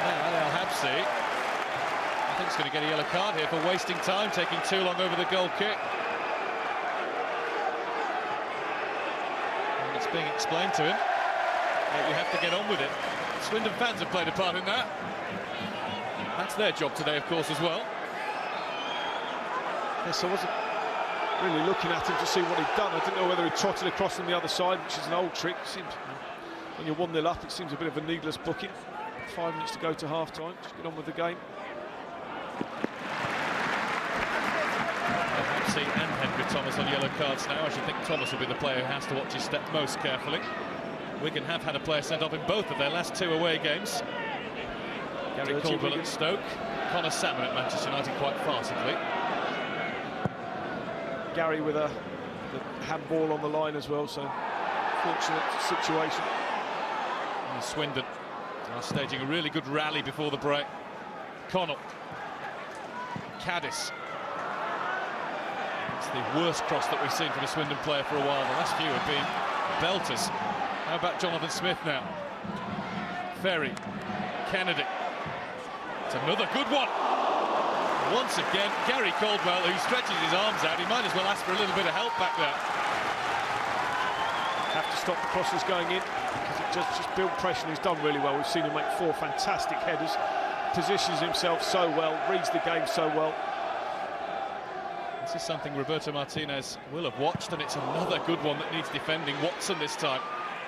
Now Al Habsi, I think, is going to get a yellow card here for wasting time, taking too long over the goal kick. And it's being explained to him that we have to get on with it. Swindon fans have played a part in that. That's their job today, of course, as well. Yes, I wasn't really looking at him to see what he'd done. I didn't know whether he trotted across from the other side, which is an old trick. Seems, when you're 1-0 up, it seems a bit of a needless booking. 5 minutes to go to half-time. Just get on with the game. Habsi and Henry Thomas on yellow cards now. I should think Thomas will be the player who has to watch his step most carefully. Wigan have had a player sent off in both of their last 2 away games. Gary Caldwell at Stoke, Connor Salmon at Manchester United quite farcically. Gary with the handball on the line as well, so fortunate situation. And Swindon are staging a really good rally before the break. Connell, Caddis. It's the worst cross that we've seen from a Swindon player for a while. The last few have been belters. How about Jonathan Smith now? Ferry, Kennedy. It's another good one. Once again, Gary Caldwell, who stretches his arms out. He might as well ask for a little bit of help back there. Have to stop the crosses going in, because it just build pressure, and he's done really well. We've seen him make 4 fantastic headers, positions himself so well, reads the game so well. This is something Roberto Martinez will have watched, and it's another good one that needs defending. Watson this time.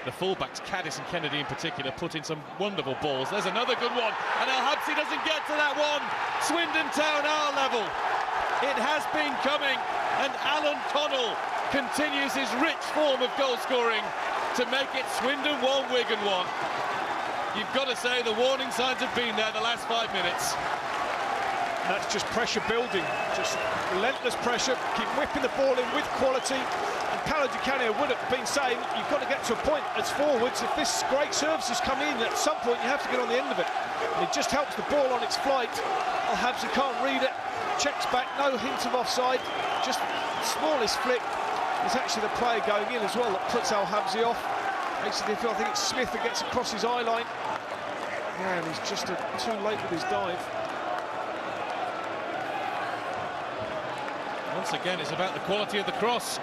The fullbacks, Caddis and Kennedy in particular, put in some wonderful balls. There's another good one, and Al Habsi doesn't get to that one. Swindon Town are level. It has been coming, and Alan Connell continues his rich form of goal scoring to make it Swindon 1, Wigan 1. You've got to say the warning signs have been there the last 5 minutes. That's just pressure building, just relentless pressure, keep whipping the ball in with quality. And Paolo Di Canio would have been saying, you've got to get to a point as forwards, if this great services come in, at some point you have to get on the end of it. And it just helps the ball on its flight. Al Habsi can't read it, checks back, no hint of offside, just the smallest flick. It's actually the player going in as well that puts Al Habsi off. Makes it difficult. I think it's Smith that gets across his eye line. Yeah, and he's just too late with his dive. Once again, it's about the quality of the cross.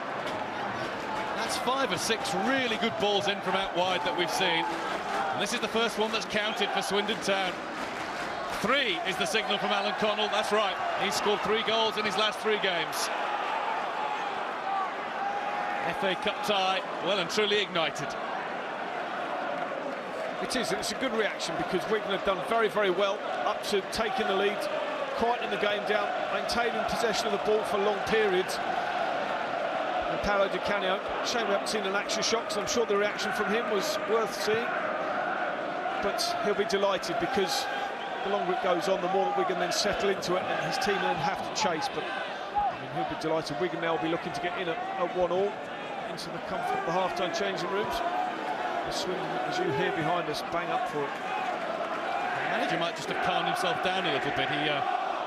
That's 5 or 6 really good balls in from out wide that we've seen. And this is the first one that's counted for Swindon Town. 3 is the signal from Alan Connell, that's right. He's scored 3 goals in his last 3 games. FA Cup tie, well and truly ignited. It is, and it's a good reaction, because Wigan have done very, very well up to taking the lead, quieting the game down, maintaining possession of the ball for long periods. And Paolo Di Canio, shame we haven't seen an action shot, because I'm sure the reaction from him was worth seeing. But he'll be delighted, because the longer it goes on, the more that Wigan then settle into it, and his team then have to chase. But I mean, he'll be delighted. Wigan now will be looking to get in at 1-1 into the comfort of the half-time changing rooms. The Swindon, as you hear behind us, bang up for it. The manager might just have calmed himself down a little bit. He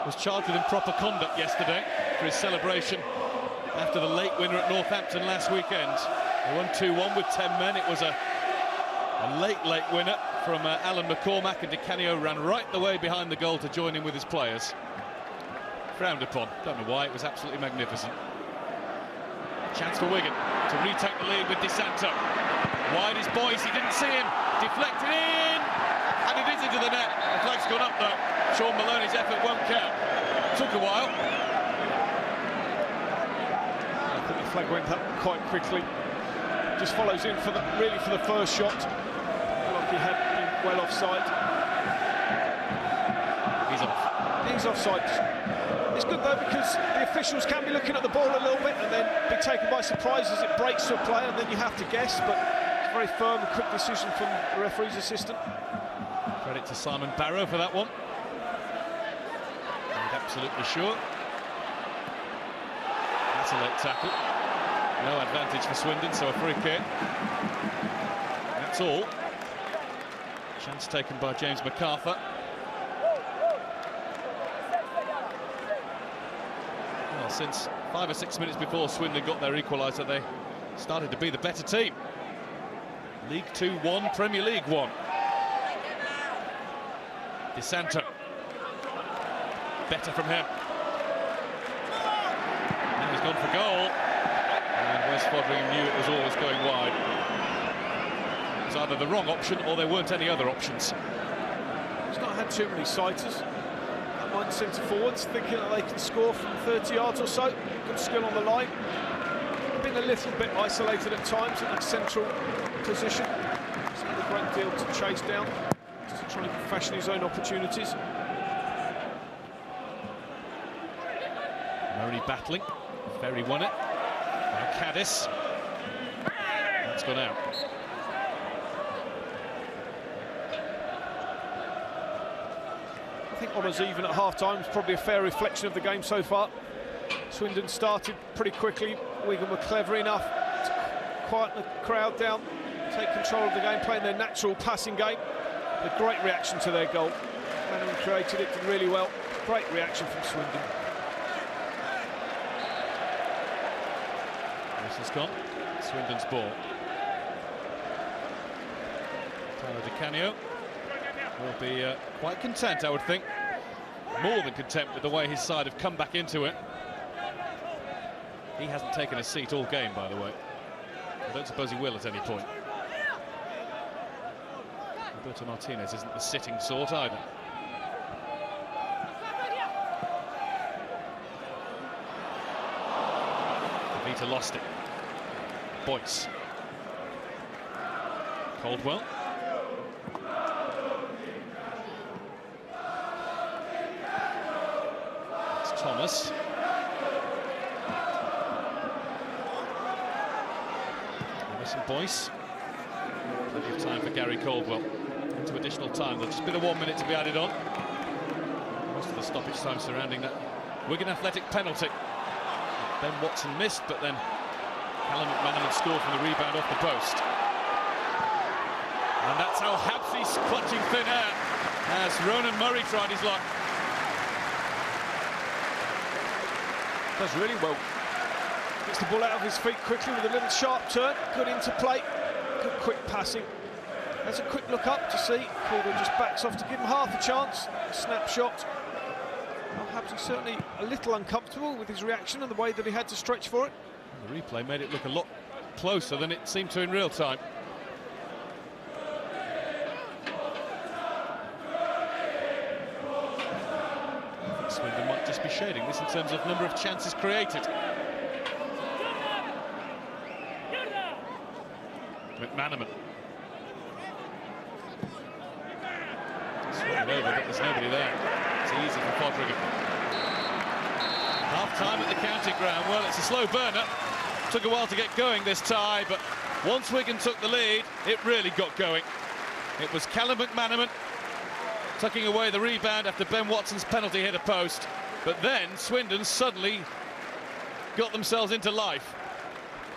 was charged with improper conduct yesterday for his celebration after the late winner at Northampton last weekend. They won 2-1 with 10 men. It was a late winner from Alan McCormack, and Di Canio ran right the way behind the goal to join in with his players. Frowned upon. Don't know why. It was absolutely magnificent. Chance for Wigan to retake the lead with DeSanto. Wide is Boyce. He didn't see him. Deflected in, and it is into the net. The flag's gone up though. Sean Maloney's effort won't count. Took a while. I think the flag went up quite quickly. Just follows in for the first shot. Like he had been well offside. He's off. He's offside. It's good though, because the officials can be looking at the ball a little bit and then be taken by surprise as it breaks to a player, and then you have to guess. But it's a very firm and quick decision from the referee's assistant. Credit to Simon Barrow for that one. And absolutely sure. That's a late tackle. No advantage for Swindon, so a free kick. That's all. Chance taken by James MacArthur. Well, since 5 or 6 minutes before Swindon got their equaliser, they started to be the better team. League 2 1, Premier League 1. DeSanto. Better from him. Now he's gone for goal. And West Fodringham knew it was always going wide. It was either the wrong option or there weren't any other options. He's not had too many sighters. That might centre forwards, thinking that they can score from 30 yards or so. Good skill on the line. Been a little bit isolated at times in that central position. He's got a great deal to chase down. Just trying to fashion his own opportunities. Murray battling. Ferry won it. Now Caddis. That's gone out. I think honours even at half-time is probably a fair reflection of the game so far. Swindon started pretty quickly. Wigan were clever enough to quieten the crowd down, take control of the game, playing their natural passing game. A great reaction to their goal. Manaman created it, did really well. Great reaction from Swindon. This has gone. Swindon's ball. Paolo Di Canio will be quite content, I would think. More than content with the way his side have come back into it. He hasn't taken a seat all game, by the way. I don't suppose he will at any point. Roberto Martinez isn't the sitting sort either. Vita lost it. Boyce. Caldwell. It's Thomas. Emerson Boyce. Plenty of time for Gary Caldwell. Into additional time. There's just been a 1 minute to be added on. Most of the stoppage time surrounding that Wigan Athletic penalty. Ben Watson missed, but then Callum McManaman scored from the rebound off the post. And that's how Habsy's clutching thin air as Ronan Murray tried his luck. Does really well. Gets the ball out of his feet quickly with a little sharp turn. Good interplay. Good quick passing. Has a quick look up to see. Caldwell just backs off to give him half a chance. A snapshot. Well, Habsy's certainly a little uncomfortable with his reaction and the way that he had to stretch for it. The replay made it look a lot closer than it seemed to in real time. I think Swindon might just be shading this in terms of number of chances created. McManaman. Swung it over, but there's nobody there. It's easy for Fodringham. Half-time at the county ground. Well, it's a slow burner. Took a while to get going this tie, but once Wigan took the lead, it really got going. It was Callum McManaman tucking away the rebound after Ben Watson's penalty hit a post. But then Swindon suddenly got themselves into life.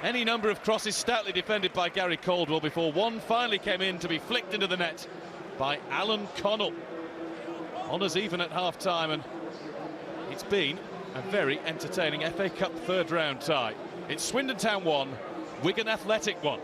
Any number of crosses stoutly defended by Gary Caldwell before one finally came in to be flicked into the net by Alan Connell. Honours even at half-time, and it's been a very entertaining FA Cup third round tie. It's Swindon Town 1, Wigan Athletic 1.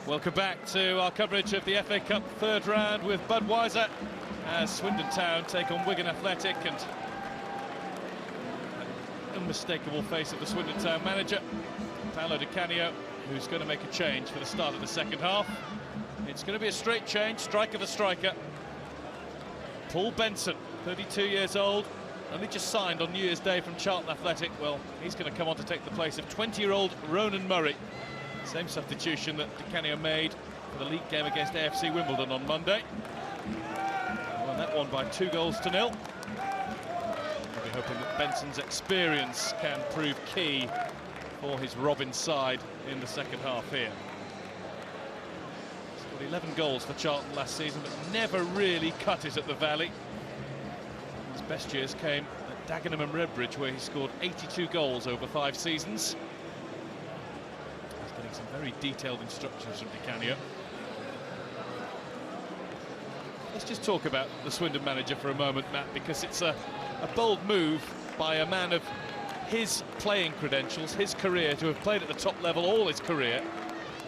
Welcome back to our coverage of the FA Cup third round with Budweiser as Swindon Town take on Wigan Athletic, and an unmistakable face of the Swindon Town manager, Paolo Di Canio, who's going to make a change for the start of the second half. It's going to be a straight change, striker for striker. Paul Benson, 32 years old, only just signed on New Year's Day from Charlton Athletic. Well, he's going to come on to take the place of 20-year-old Ronan Murray. Same substitution that Di Canio made for the league game against AFC Wimbledon on Monday. Well, Won that one by 2-0. We'll be hoping that Benson's experience can prove key for his Robin side in the second half here. Scored 11 goals for Charlton last season, but never really cut it at the Valley. His best years came at Dagenham and Redbridge, where he scored 82 goals over 5 seasons. He's getting some very detailed instructions from Di Canio. Let's just talk about the Swindon manager for a moment, Matt, because it's a bold move by a man of his playing credentials, his career, to have played at the top level all his career,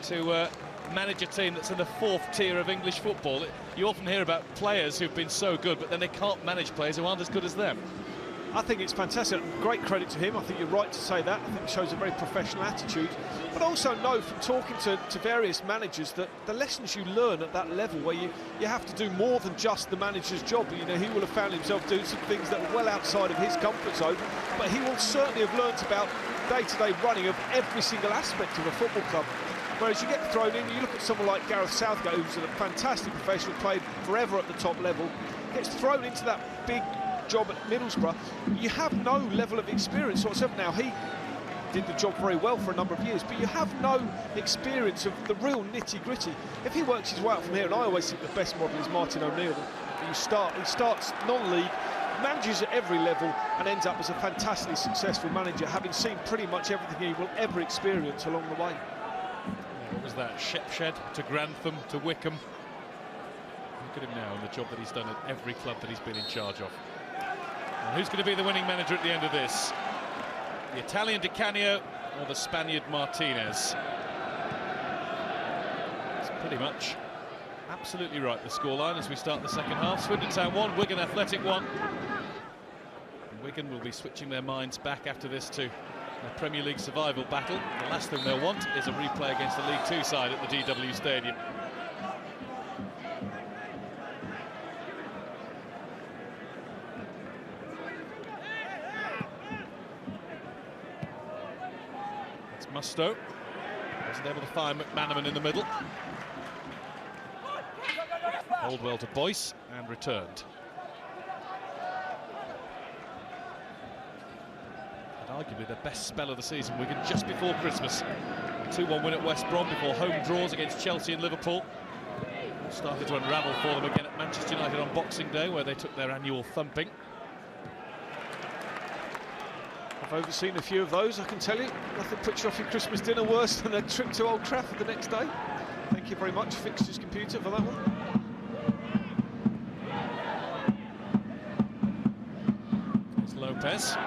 to manage a team that's in the 4th tier of English football. You often hear about players who've been so good, but then they can't manage players who aren't as good as them. I think it's fantastic. Great credit to him. I think you're right to say that. I think it shows a very professional attitude. But also know from talking to various managers that the lessons you learn at that level, where you have to do more than just the manager's job. You know, he will have found himself doing some things that are well outside of his comfort zone, but he will certainly have learnt about day-to-day running of every single aspect of a football club. Whereas you get thrown in, you look at someone like Gareth Southgate, who's a fantastic professional, played forever at the top level, gets thrown into that big job at Middlesbrough. You have no level of experience whatsoever. Now, he did the job very well for a number of years, but you have no experience of the real nitty-gritty. If he works his way up from here, and I always think the best model is Martin O'Neill, he starts non-league, manages at every level, and ends up as a fantastically successful manager, having seen pretty much everything he will ever experience along the way. What was that? Shepshed to Grantham to Wickham. Look at him now and the job that he's done at every club that he's been in charge of. And who's going to be the winning manager at the end of this? The Italian Di Canio or the Spaniard Martinez? It's pretty much absolutely right, the scoreline, as we start the second half. Swindon Town 1, Wigan Athletic 1. And Wigan will be switching their minds back after this to a Premier League survival battle. The last thing they'll want is a replay against the League 2 side at the DW Stadium. It's Mustoe. Wasn't able to find McManaman in the middle. Holdwell to Boyce and returned. And arguably the best spell of the season, Wigan, just before Christmas. 2-1 win at West Brom before home draws against Chelsea and Liverpool. Started to unravel for them again at Manchester United on Boxing Day, where they took their annual thumping. I've overseen a few of those, I can tell you. Nothing puts you off your Christmas dinner worse than a trip to Old Trafford the next day. Thank you very much, Fixtures Computer, for that one. It's Lopez.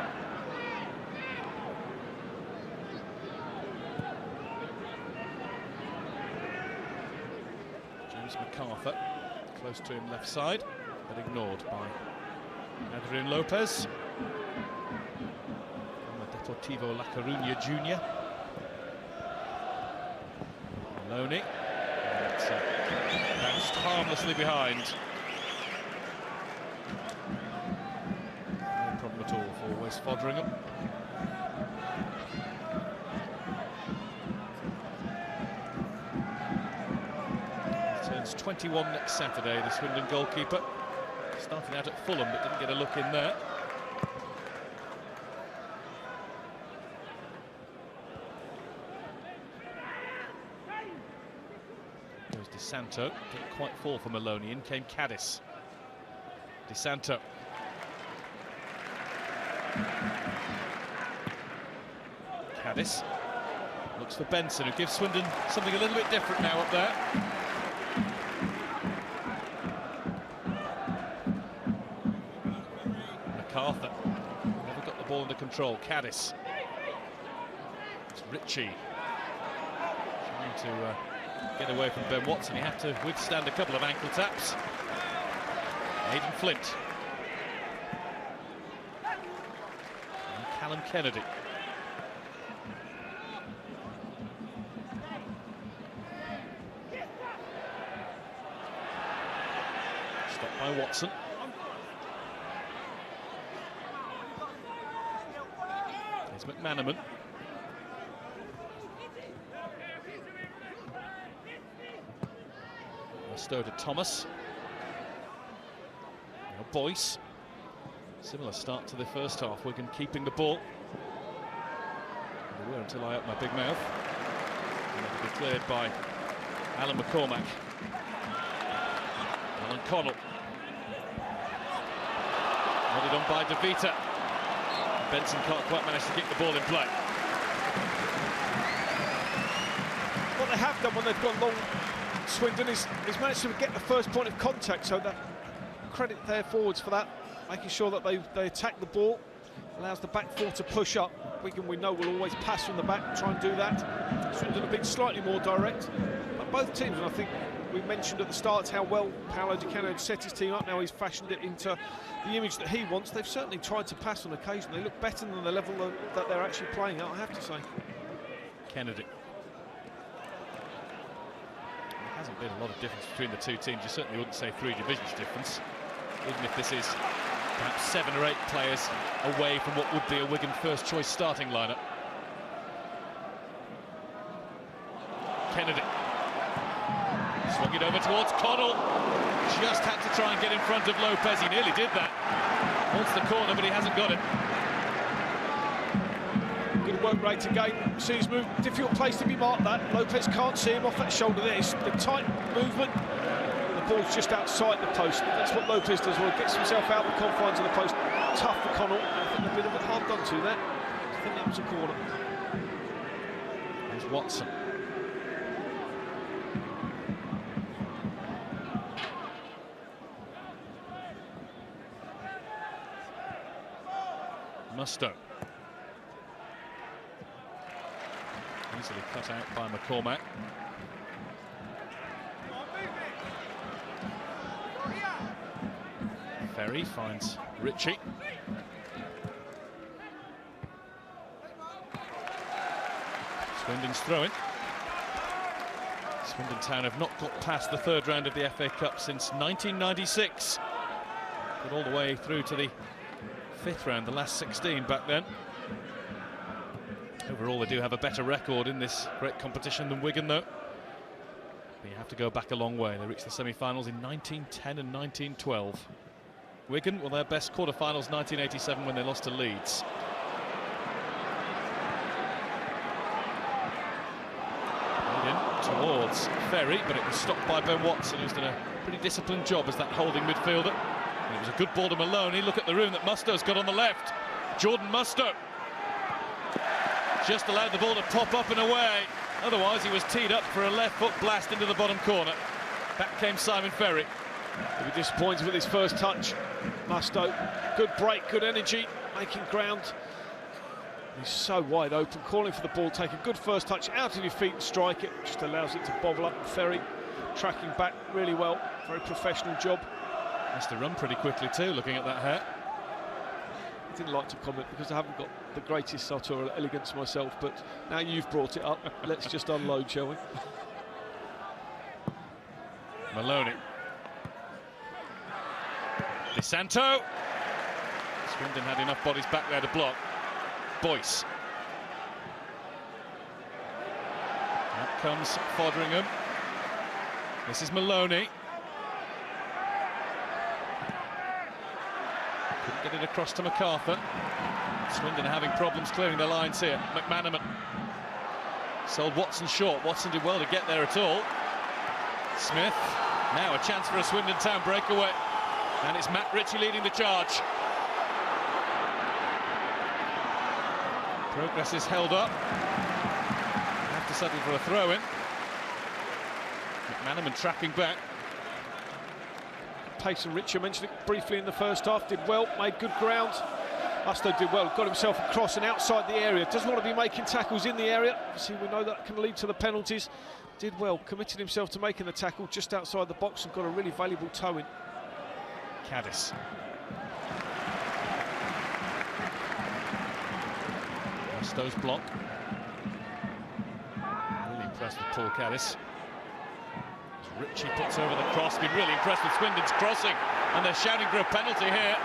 James MacArthur, close to him left side, but ignored by Adrian Lopez. Deportivo La Coruña Jr. Maloney. Bounced harmlessly behind. No problem at all for West Fodringham. He turns 21 next Saturday, the Swindon goalkeeper. Started out at Fulham but didn't get a look in there. DeSanto didn't quite fall for Maloney. In came Caddis. DeSanto. Caddis looks for Benson, who gives Swindon something a little bit different now up there. MacArthur never got the ball under control. Caddis. It's Ritchie trying to get away from Ben Watson. He had to withstand a couple of ankle taps. Aidan Flint. And Callum Kennedy. Stopped by Watson. There's McManaman. Stow to Thomas. Boyce. Similar start to the first half, Wigan keeping the ball. They were until I opened my big mouth. And it'll be cleared by Alan McCormack. Alan Connell. Nodded on by DeVita. Benson can't quite manage to keep the ball in play. What they have done when they've gone long, Swindon, is managed to get the first point of contact, so that credit their forwards for that, making sure that they attack the ball, allows the back four to push up. Wigan, we know, will always pass from the back, try and do that. Swindon have been slightly more direct, but both teams, and I think we mentioned at the start how well Paolo Di Canio had set his team up. Now he's fashioned it into the image that he wants. They've certainly tried to pass on occasion. They look better than the level that they're actually playing at, I have to say. Kennedy. There hasn't been a lot of difference between the two teams. You certainly wouldn't say 3 divisions difference, even if this is perhaps 7 or 8 players away from what would be a Wigan first choice starting lineup. Kennedy. Swung it over towards Connell. Just had to try and get in front of Lopez. He nearly did that. Wants the corner, but he hasn't got it. Good work rate again. See his move, difficult place to be marked that. Lopez can't see him off that shoulder there. It's the tight movement. And the ball's just outside the post. That's what Lopez does well. Gets himself out the confines of the post. Tough for Connell. I think a bit of it hard done to that. I think that was a corner. There's Watson. Musto. Easily cut out by McCormack. Ferry finds Ritchie. Swindon's throwing. Swindon Town have not got past the 3rd round of the FA Cup since 1996. Got all the way through to the 5th round, the last 16 back then. Overall, they do have a better record in this great competition than Wigan, though. But you have to go back a long way. They reached the semi-finals in 1910 and 1912. Wigan, well, their best quarter-finals 1987 when they lost to Leeds. Played in towards Ferry, but it was stopped by Ben Watson, who's done a pretty disciplined job as that holding midfielder. And it was a good ball to Maloney. Look at the room that Musto's got on the left. Jordan Musto just allowed the ball to pop up and away. Otherwise, he was teed up for a left-foot blast into the bottom corner. Back came Simon Ferry. He'll be disappointed with his first touch. Musto, good break, good energy, making ground. He's so wide open, calling for the ball, take a good first touch out of your feet and strike it. Just allows it to bobble up. Ferry tracking back really well. Very professional job. Has to run pretty quickly too, looking at that hair. I didn't like to comment because I haven't got the greatest sartorial elegance myself, but now you've brought it up, let's just unload, shall we? Maloney. Di Santo. Swindon had enough bodies back there to block. Boyce. Out comes Foderingham. This is Maloney. Couldn't get it across to MacArthur. Swindon are having problems clearing their lines here. McManaman sold Watson short. Watson did well to get there at all. Smith, now a chance for a Swindon Town breakaway. And it's Matt Ritchie leading the charge. Progress is held up. Have to settle for a throw-in. McManaman tracking back. Pace and Ritchie, mentioned it briefly in the first half, did well, made good ground. Musto did well, got himself across and outside the area. Doesn't want to be making tackles in the area. Obviously, we know that can lead to the penalties. Did well, committed himself to making the tackle just outside the box and got a really valuable toe in. Caddis. Musto's block. Really impressed with Paul Caddis. Ritchie puts over the cross. Been really impressed with Swindon's crossing, and they're shouting for a penalty here.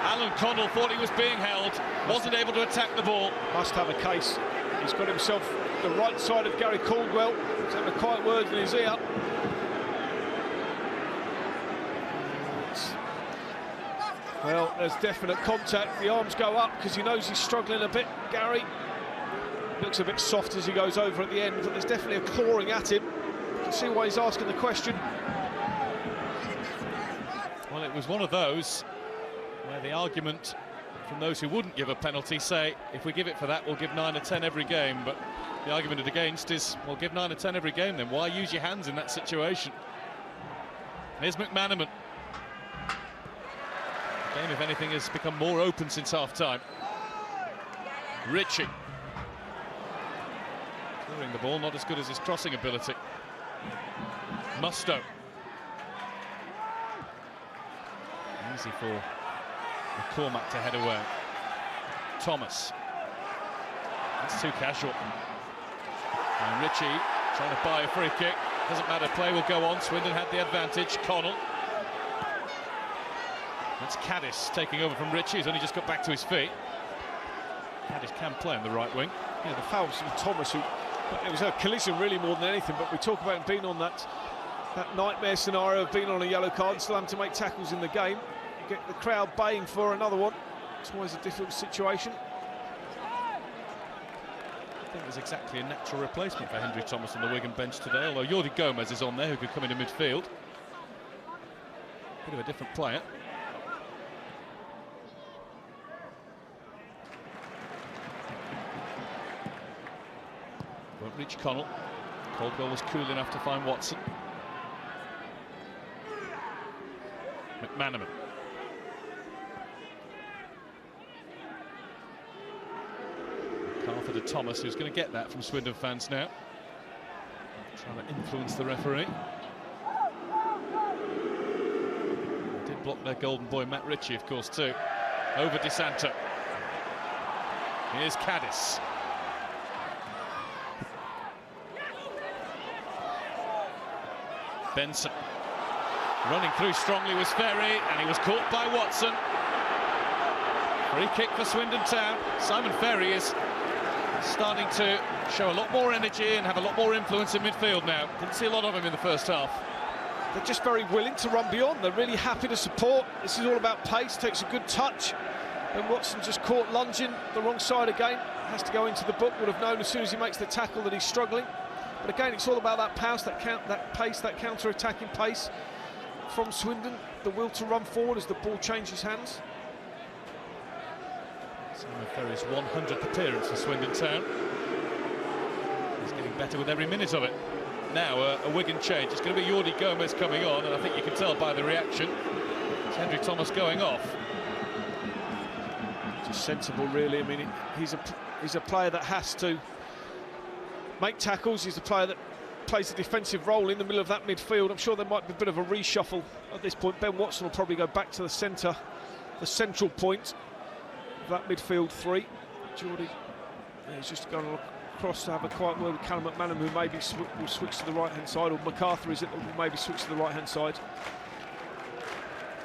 Alan Connell thought he was being held, wasn't able to attack the ball. Must have a case. He's got himself the right side of Gary Caldwell. He's having a quiet word in his ear. Well, there's definite contact. The arms go up because he knows he's struggling a bit. Gary looks a bit soft as he goes over at the end, but there's definitely a clawing at him. You can see why he's asking the question. Well, it was one of those where the argument from those who wouldn't give a penalty say, if we give it for that, we'll give 9 or 10 every game. But the argument against is, well, give 9 or 10 every game then. Why use your hands in that situation? Here's McManaman. The game, if anything, has become more open since half-time. Ritchie. Clearing the ball, not as good as his crossing ability. Mustoe. Easy for McCormack to head away. Thomas. That's too casual. And Ritchie trying to buy a free kick. Doesn't matter, play will go on. Swindon had the advantage. Connell. That's Caddis taking over from Ritchie, who's only just got back to his feet. Caddis can play on the right wing. Yeah, the foul from Thomas, who it was a collision really more than anything, but we talk about him being on that nightmare scenario of being on a yellow card, still having to make tackles in the game. You get the crowd baying for another one. It's always a difficult situation. I think there's exactly a natural replacement for Hendry Thomas on the Wigan bench today, although Jordi Gomez is on there, who could come into midfield. Bit of a different player. Won't reach Connell. Caldwell was cool enough to find Watson. McManaman. McCarthy to Thomas, who's going to get that from Swindon fans now. Trying to influence the referee. They did block their golden boy Matt Ritchie, of course, too. Over DeSanto. Here's Caddis. Benson. Running through strongly was Ferry, and he was caught by Watson. Free kick for Swindon Town. Simon Ferry is starting to show a lot more energy and have a lot more influence in midfield now. Didn't see a lot of him in the first half. They're just very willing to run beyond. They're really happy to support. This is all about pace, takes a good touch. And Watson just caught lunging the wrong side again. Has to go into the book, would have known as soon as he makes the tackle that he's struggling. But again, it's all about that pace, that counter-attacking pace from Swindon, the will to run forward as the ball changes hands. Simon Ferry's 100th appearance for Swindon Town. He's getting better with every minute of it. Now a Wigan change. It's going to be Jordi Gomez coming on, and I think you can tell by the reaction. It's Hendry Thomas going off. Just sensible, really. I mean, he's a player that has to make tackles. He's a player that plays a defensive role in the middle of that midfield. I'm sure there might be a bit of a reshuffle at this point. Ben Watson will probably go back to the centre, the central point of that midfield three. Jordi, he's just going across to have a quiet word with Callum McManaman, who maybe will switch to the right-hand side, or MacArthur is it that will maybe switch to the right-hand side.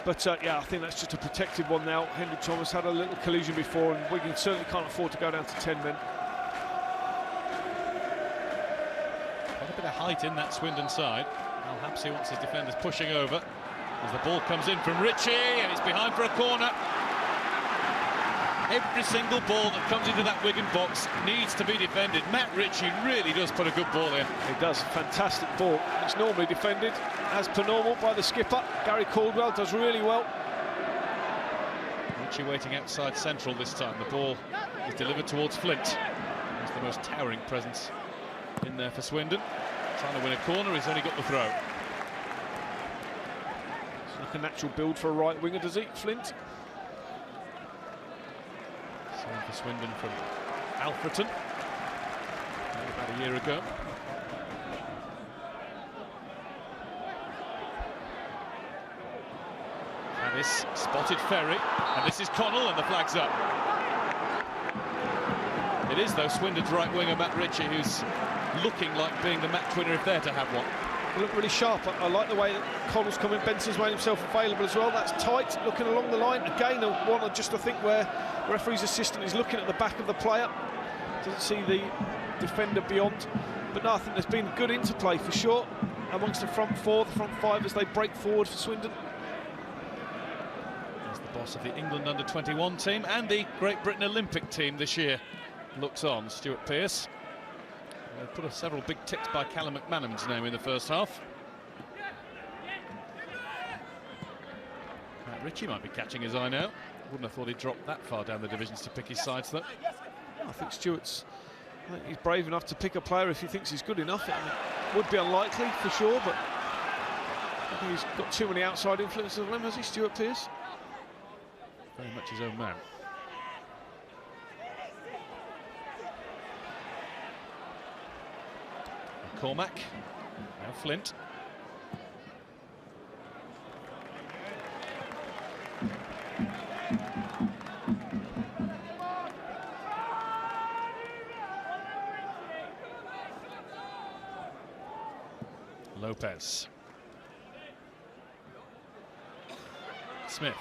But yeah, I think that's just a protected one now. Hendry Thomas had a little collision before, and Wigan certainly can't afford to go down to 10 men. Quite a bit of height in that Swindon side. Al Hapsi wants his defenders pushing over as the ball comes in from Ritchie, and it's behind for a corner. Every single ball that comes into that Wigan box needs to be defended. Matt Ritchie really does put a good ball in. He does, fantastic ball. It's normally defended, as per normal, by the skipper. Gary Caldwell does really well. Ritchie waiting outside central this time. The ball is delivered towards Flint. He's the most towering presence in there for Swindon. Trying to win a corner, he's only got the throw. It's like a natural build for a right winger, does he, Flint? Signed for Swindon from Alfreton about a year ago. Caddis spotted Ferry, and this is Connell, and the flag's up. It is, though, Swindon's right winger Matt Ritchie, who's looking like being the match winner if they're to have one. They look really sharp. I like the way that Connell's coming. Benson's made himself available as well. That's tight, looking along the line. Again, one just I think where the referee's assistant is looking at the back of the player. Doesn't see the defender beyond. But no, I think there's been good interplay for sure amongst the front four, the front five, as they break forward for Swindon. As the boss of the England under-21 team and the Great Britain Olympic team this year, looks on. Stuart Pearce. Put several big ticks by Callum McManaman's name in the first half. Matt Ritchie might be catching his eye now. Wouldn't have thought he'd drop that far down the divisions to pick his sides, though. I think he's brave enough to pick a player if he thinks he's good enough. I mean, would be unlikely for sure, but I think he's got too many outside influences on him, has he, Stuart Pearce? Very much his own man. Cormac, now Flint. Lopez. Smith.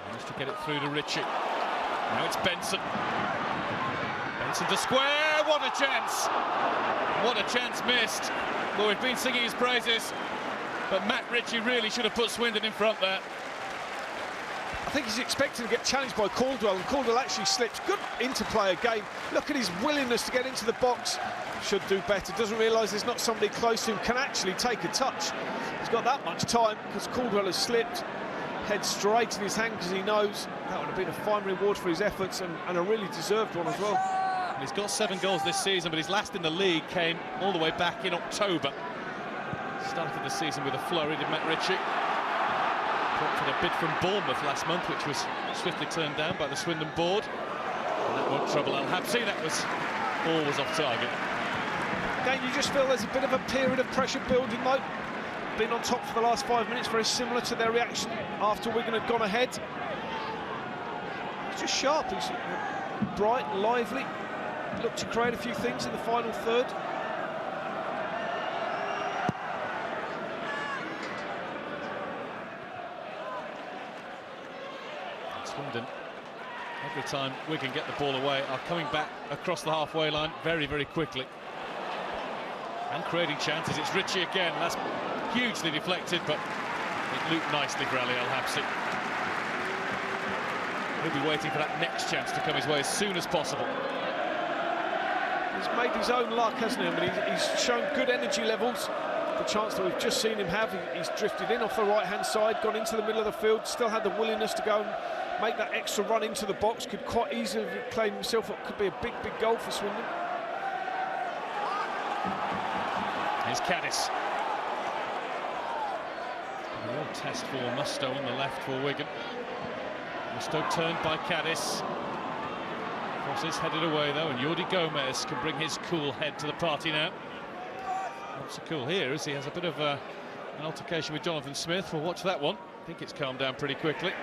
Managed to get it through to Ritchie. Now it's Benson. Benson to square. What a chance! What a chance missed. Well, we've been singing his praises, but Matt Ritchie really should have put Swindon in front there. I think he's expecting to get challenged by Caldwell, and Caldwell actually slips. Good interplay game. Look at his willingness to get into the box. Should do better. Doesn't realise there's not somebody close to him. Can actually take a touch. He's got that much time because Caldwell has slipped. Head straight in his hand because he knows that would have been a fine reward for his efforts, and a really deserved one as well. He's got 7 goals this season, but his last in the league came all the way back in October. Started the season with a flurry, did Matt Ritchie. Put a bid from Bournemouth last month, which was swiftly turned down by the Swindon board. And that won't trouble Al Habsi. That was always off target. Again, you just feel there's a bit of a period of pressure building, though. Been on top for the last 5 minutes, very similar to their reaction after Wigan had gone ahead. He's just sharp, he's bright and lively. Looked to create a few things in the final third. Swindon, every time Wigan get the ball away, are coming back across the halfway line very, very quickly. And creating chances. It's Ritchie again. That's hugely deflected, but it looped nicely for Ali Al Habsi. He'll be waiting for that next chance to come his way as soon as possible. He's made his own luck, hasn't he? I mean, he's shown good energy levels. The chance that we've just seen him have, he's drifted in off the right-hand side, gone into the middle of the field, still had the willingness to go and make that extra run into the box, could quite easily claim himself what could be a big, big goal for Swindon. Here's Caddis. A real test for Mustoe on the left for Wigan. Mustoe turned by Caddis. Crosses headed away though, and Jordi Gomez can bring his cool head to the party now. Not so cool here as he has a bit of an altercation with Jonathan Smith. We'll watch that one. I think it's calmed down pretty quickly.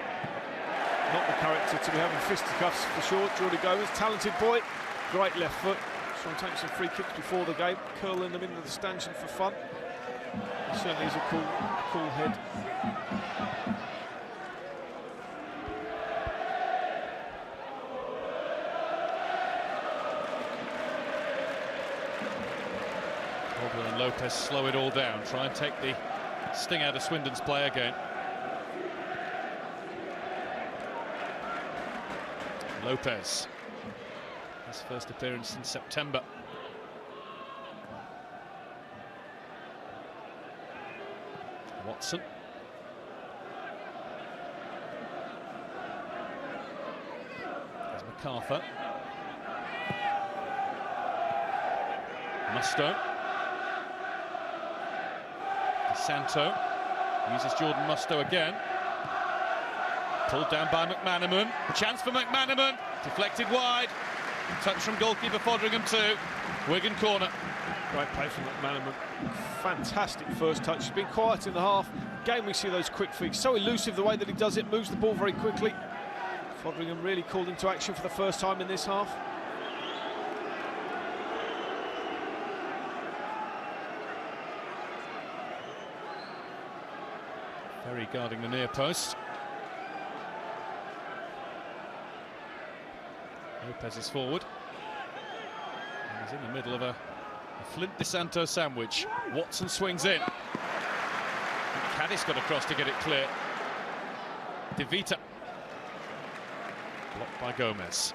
Not the character to be having fisticuffs for sure. Jordi Gomez, talented boy, great left foot. Trying to take some free kicks before the game, curling them into the stanchion for fun. He certainly is a cool head. Caldwell and Lopez slow it all down, try and take the sting out of Swindon's play again. Lopez, his first appearance in September. Watson. There's MacArthur. Mustoe. DeSanto uses Jordan Mustoe again. Pulled down by McManaman. Chance for McManaman. Deflected wide. Touch from goalkeeper Fodringham too. Wigan corner. Great play from McManaman. Fantastic first touch. He's been quiet in the half. Again, we see those quick feet. So elusive the way that he does it. Moves the ball very quickly. Fodringham really called into action for the first time in this half. Very guarding the near post. Lopez is forward. And he's in the middle of a Flint DeSanto sandwich. Watson swings in. Caddis got across to get it clear. De Vita. Blocked by Gomez.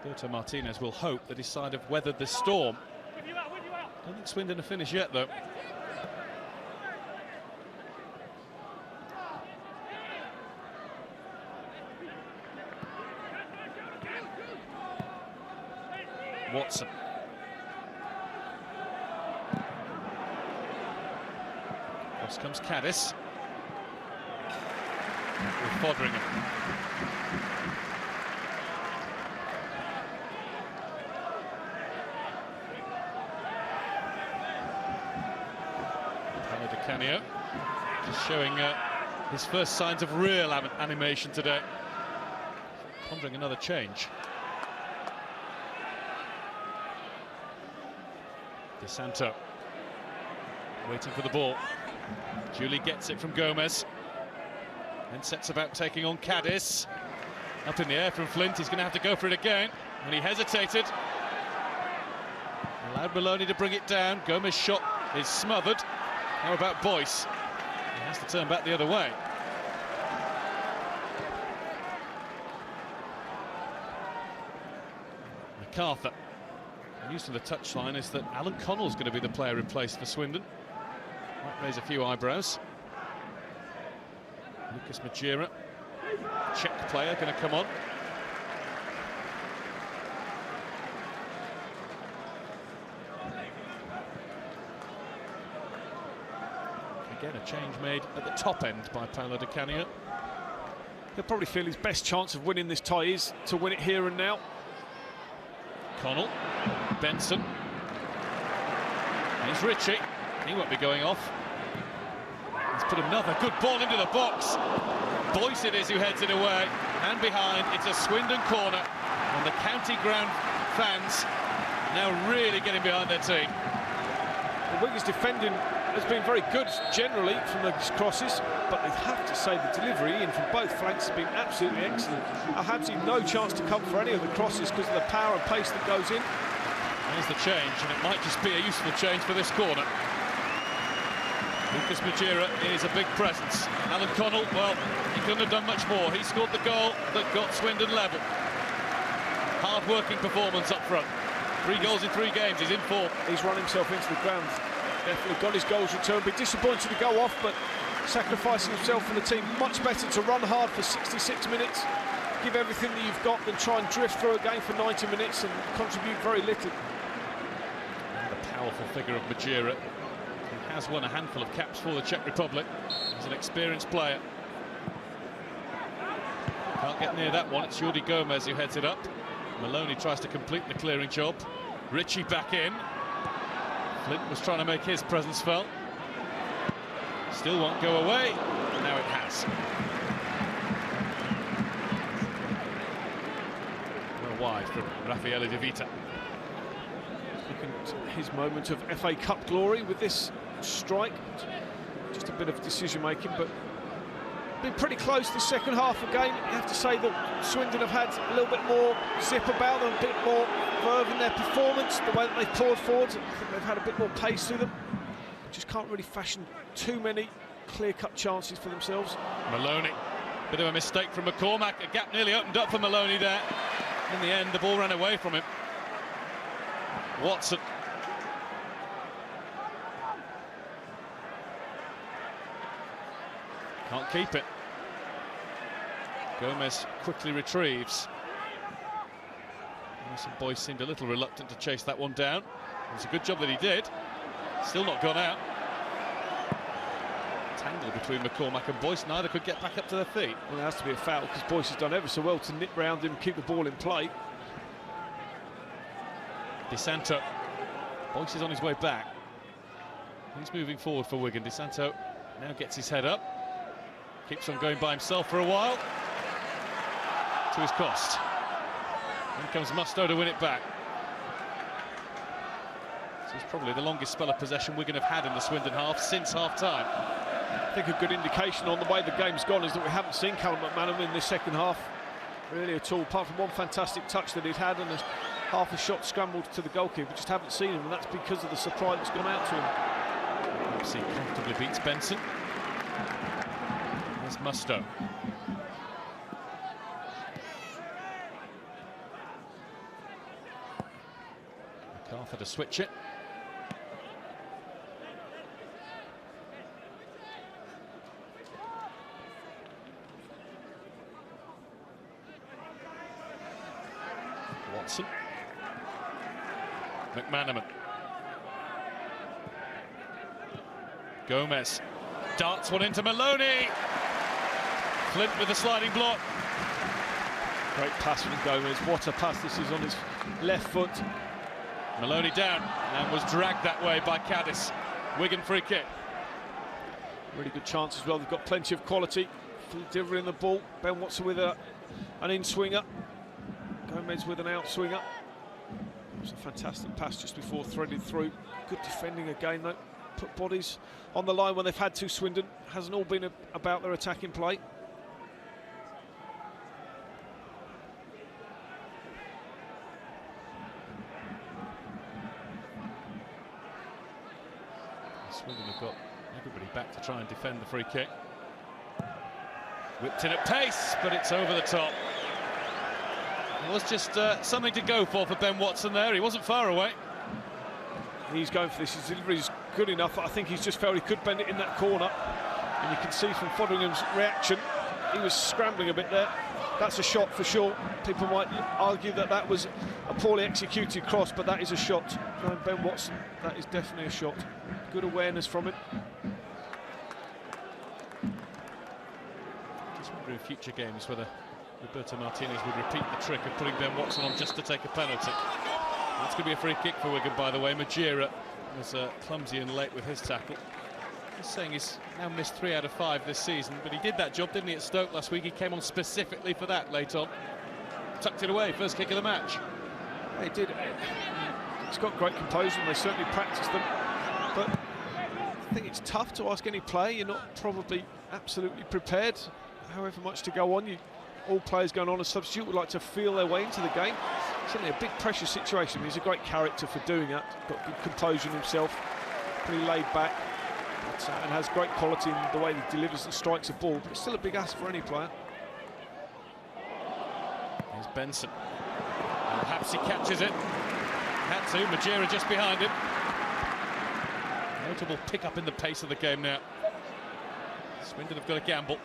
Roberto Martinez will hope that his side have weathered the storm. Don't think Swindon have finished yet, though. Watson. Across comes Caddis. With Fodringham. Canio just showing his first signs of real animation today. Pondering another change. De Santo waiting for the ball. Julie gets it from Gomez, then sets about taking on Caddis. Up in the air from Flint, he's going to have to go for it again, and he hesitated. Allowed Maloney to bring it down. Gomez's shot is smothered. How about Boyce? He has to turn back the other way. MacArthur. News to the touchline is that Alan Connell's going to be the player in place for Swindon. Might raise a few eyebrows. Lucas Majera, Czech player, going to come on. Again, a change made at the top end by Paolo Di Canio. He'll probably feel his best chance of winning this tie is to win it here and now. Connell, Benson. Here's Ritchie. He won't be going off. He's put another good ball into the box. Boyce it is who heads it away. And behind, it's a Swindon corner. And the county ground fans now really getting behind their team. The Wigan's defending has been very good generally from those crosses, but they have to say the delivery in from both flanks has been absolutely excellent. I have seen no chance to come for any of the crosses because of the power and pace that goes in. There's the change, and it might just be a useful change for this corner. Lucas Majera is a big presence. Alan Connell, well, he couldn't have done much more. He scored the goal that got Swindon level. Hard-working performance up front. 3 goals in 3 games, he's in form. He's run himself into the ground. Definitely got his goals returned. Be disappointed to go off, but sacrificing himself for the team. Much better to run hard for 66 minutes, give everything that you've got, than try and drift through a game for 90 minutes and contribute very little. The powerful figure of Majera, who has won a handful of caps for the Czech Republic. He's an experienced player. Can't get near that one. It's Jordi Gomez who heads it up. Maloney tries to complete the clearing job. Ritchie back in. Flint was trying to make his presence felt. Still won't go away. Now it has. Well wide from Raffaele De Vita. Looking at his moment of FA Cup glory with this strike. Just a bit of decision making, but been pretty close this second half again. You have to say that Swindon have had a little bit more zip about them, a bit more verve in their performance, the way that they've poured forward. I think they've had a bit more pace to them. Just can't really fashion too many clear-cut chances for themselves. Maloney, bit of a mistake from McCormack. A gap nearly opened up for Maloney there. In the end, the ball ran away from him. Watson. Can't keep it. Gomez quickly retrieves. Some boys seemed a little reluctant to chase that one down. It was a good job that he did. Still not gone out. Tangle between McCormack and Boyce. Neither could get back up to their feet. Well, there has to be a foul because Boyce has done ever so well to nip round him, keep the ball in play. De Santo. Boyce is on his way back. He's moving forward for Wigan. De Santo now gets his head up. Keeps on going by himself for a while. To his cost. In comes Musto to win it back. This is probably the longest spell of possession Wigan have had in the Swindon half since half-time. I think a good indication on the way the game's gone is that we haven't seen Callum McManaman in this second half really at all, apart from one fantastic touch that he'd had and a half a shot scrambled to the goalkeeper. We just haven't seen him, and that's because of the supply that's gone out to him. Obviously comfortably beats Benson. There's Musto. MacArthur to switch it. Watson. McManaman. Gomez darts one into Maloney. Flint with the sliding block. Great pass from Gomez. What a pass this is on his left foot. Maloney down and was dragged that way by Caddis. Wigan free kick. Really good chance as well. They've got plenty of quality for delivering the ball. Ben Watson with an in-swinger. Gomez with an out-swinger. It was a fantastic pass just before threading through. Good defending again, though. Put bodies on the line when they've had to, Swindon. Hasn't all been about their attacking play. Swindon have got everybody back to try and defend the free kick. Whipped in at pace, but it's over the top. It was just something to go for Ben Watson there. He wasn't far away. He's going for this. His delivery is good enough. I think he's just felt he could bend it in that corner. And you can see from Fotheringham's reaction, he was scrambling a bit there. That's a shot for sure. People might argue that that was a poorly executed cross, but that is a shot. And Ben Watson, that is definitely a shot. Good awareness from him. Just wonder in future games whether Roberto Martinez would repeat the trick of putting Ben Watson on just to take a penalty. That's going to be a free kick for Wigan, by the way. Majira was clumsy and late with his tackle. He's saying he's now missed 3 out of 5 this season, but he did that job, didn't he, at Stoke last week? He came on specifically for that late on. Tucked it away, first kick of the match. He did. He's got great composure, and they certainly practiced them. But I think it's tough to ask any player. You're not probably absolutely prepared, however much to go on. All players going on as substitute would like to feel their way into the game. Certainly a big pressure situation. He's a great character for doing that. Got good composure himself, pretty laid back, and has great quality in the way he delivers and strikes a ball. But it's still a big ask for any player. Here's Benson. And perhaps he catches it. Had to. Majira just behind him. Notable pick-up in the pace of the game now. Swindon have got a gamble.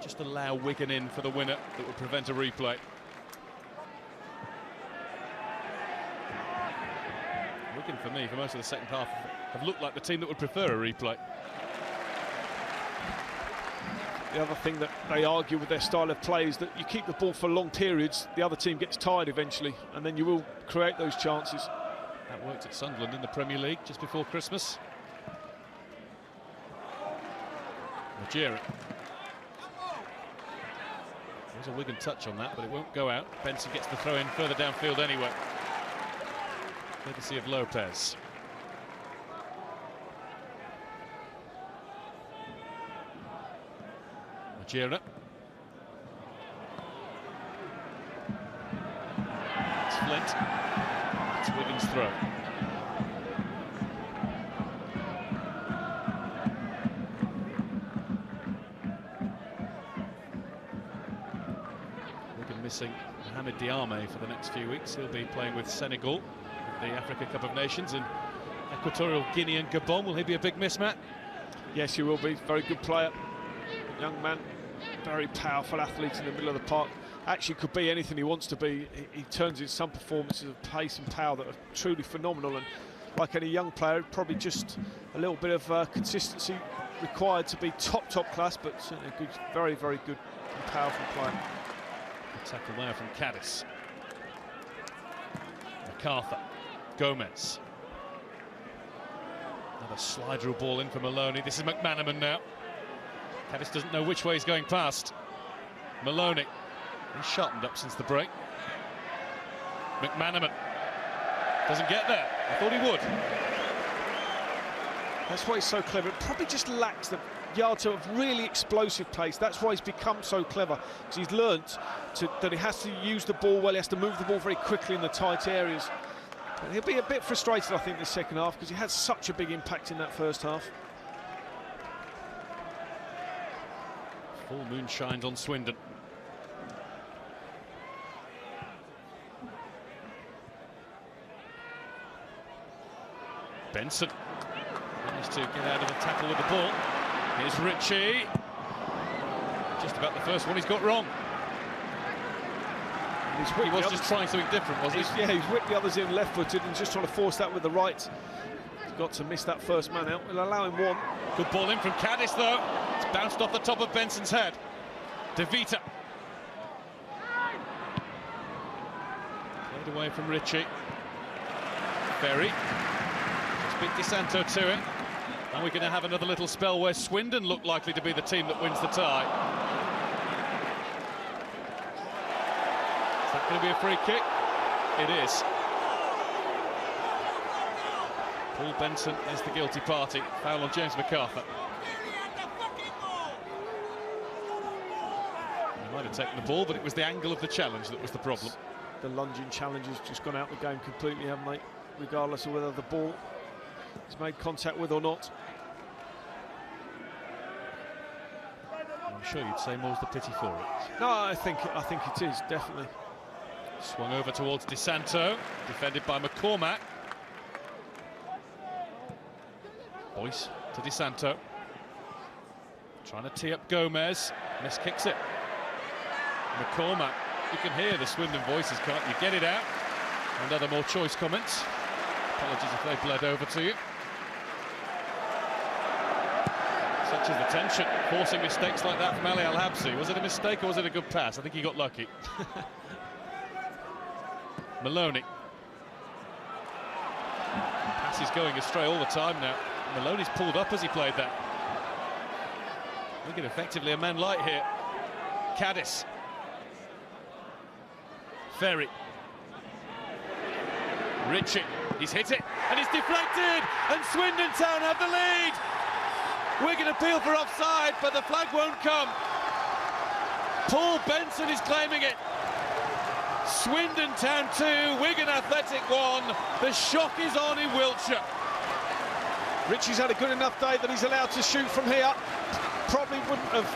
Just allow Wigan in for the winner that would prevent a replay. Wigan, for me, for most of the second half, have looked like the team that would prefer a replay. The other thing that they argue with their style of play is that you keep the ball for long periods, the other team gets tired eventually, and then you will create those chances. That worked at Sunderland in the Premier League just before Christmas. Majira. There's a Wigan touch on that, but it won't go out. Benson gets the throw in further downfield anyway. Courtesy of Lopez. Majira. It's Flint. It's Wigan's throw. Missing Mohamed Diame for the next few weeks. He'll be playing with Senegal at the Africa Cup of Nations, and Equatorial Guinea and Gabon. Will he be a big miss, Matt? Yes, he will be. Very good player. Young man, very powerful athlete in the middle of the park. Actually could be anything he wants to be. He turns in some performances of pace and power that are truly phenomenal, and like any young player, probably just a little bit of consistency required to be top class, but certainly a good, very good and powerful player. Tackle there from Caddis. MacArthur. Gomez. Another slide-rule ball in for Maloney. This is McManaman now. Caddis doesn't know which way he's going past. Maloney. He's sharpened up since the break. McManaman. Doesn't get there. I thought he would. That's why he's so clever. It probably just lacks the yards of really explosive pace. That's why he's become so clever, because he's learnt that he has to use the ball well, he has to move the ball very quickly in the tight areas. And he'll be a bit frustrated, I think, this second half, because he had such a big impact in that first half. Full moon shines on Swindon. Benson managed to get out of the tackle with the ball. Here's Ritchie. Just about the first one he's got wrong. He was just trying something different, wasn't he? Yeah, he's whipped the others in left-footed and just trying to force that with the right. He's got to miss that first man out. We'll allow him one. Good ball in from Caddis, though. It's bounced off the top of Benson's head. De Vita. Played away from Ritchie. Ferry. Beat DeSanto to it, and we're going to have another little spell where Swindon look likely to be the team that wins the tie. Is that going to be a free kick? It is. Paul Benson is the guilty party. Foul on James MacArthur. He might have taken the ball, but it was the angle of the challenge that was the problem. The lunging challenge has just gone out the game completely, haven't they? Regardless of whether the ball he's made contact with or not. I'm sure you'd say more's the pity for it. No, I think it is, definitely. Swung over towards DeSanto, defended by McCormack. Boyce to DeSanto. Trying to tee up Gomez. Miskicks it. McCormack. You can hear the Swindon voices, can't you? Get it out. And other more choice comments. Apologies if they bled over to you. Such is the tension, forcing mistakes like that from Ali Al-Habsi. Was it a mistake or was it a good pass? I think he got lucky. Maloney. Pass is going astray all the time now. Maloney's pulled up as he played that. Look at effectively a man light here. Caddis. Ferry. Ritchie. He's hit it, and it's deflected, and Swindon Town have the lead. Wigan appeal for offside, but the flag won't come. Paul Benson is claiming it. Swindon Town 2, Wigan Athletic 1. The shock is on in Wiltshire. Ritchie's had a good enough day that he's allowed to shoot from here. Probably wouldn't have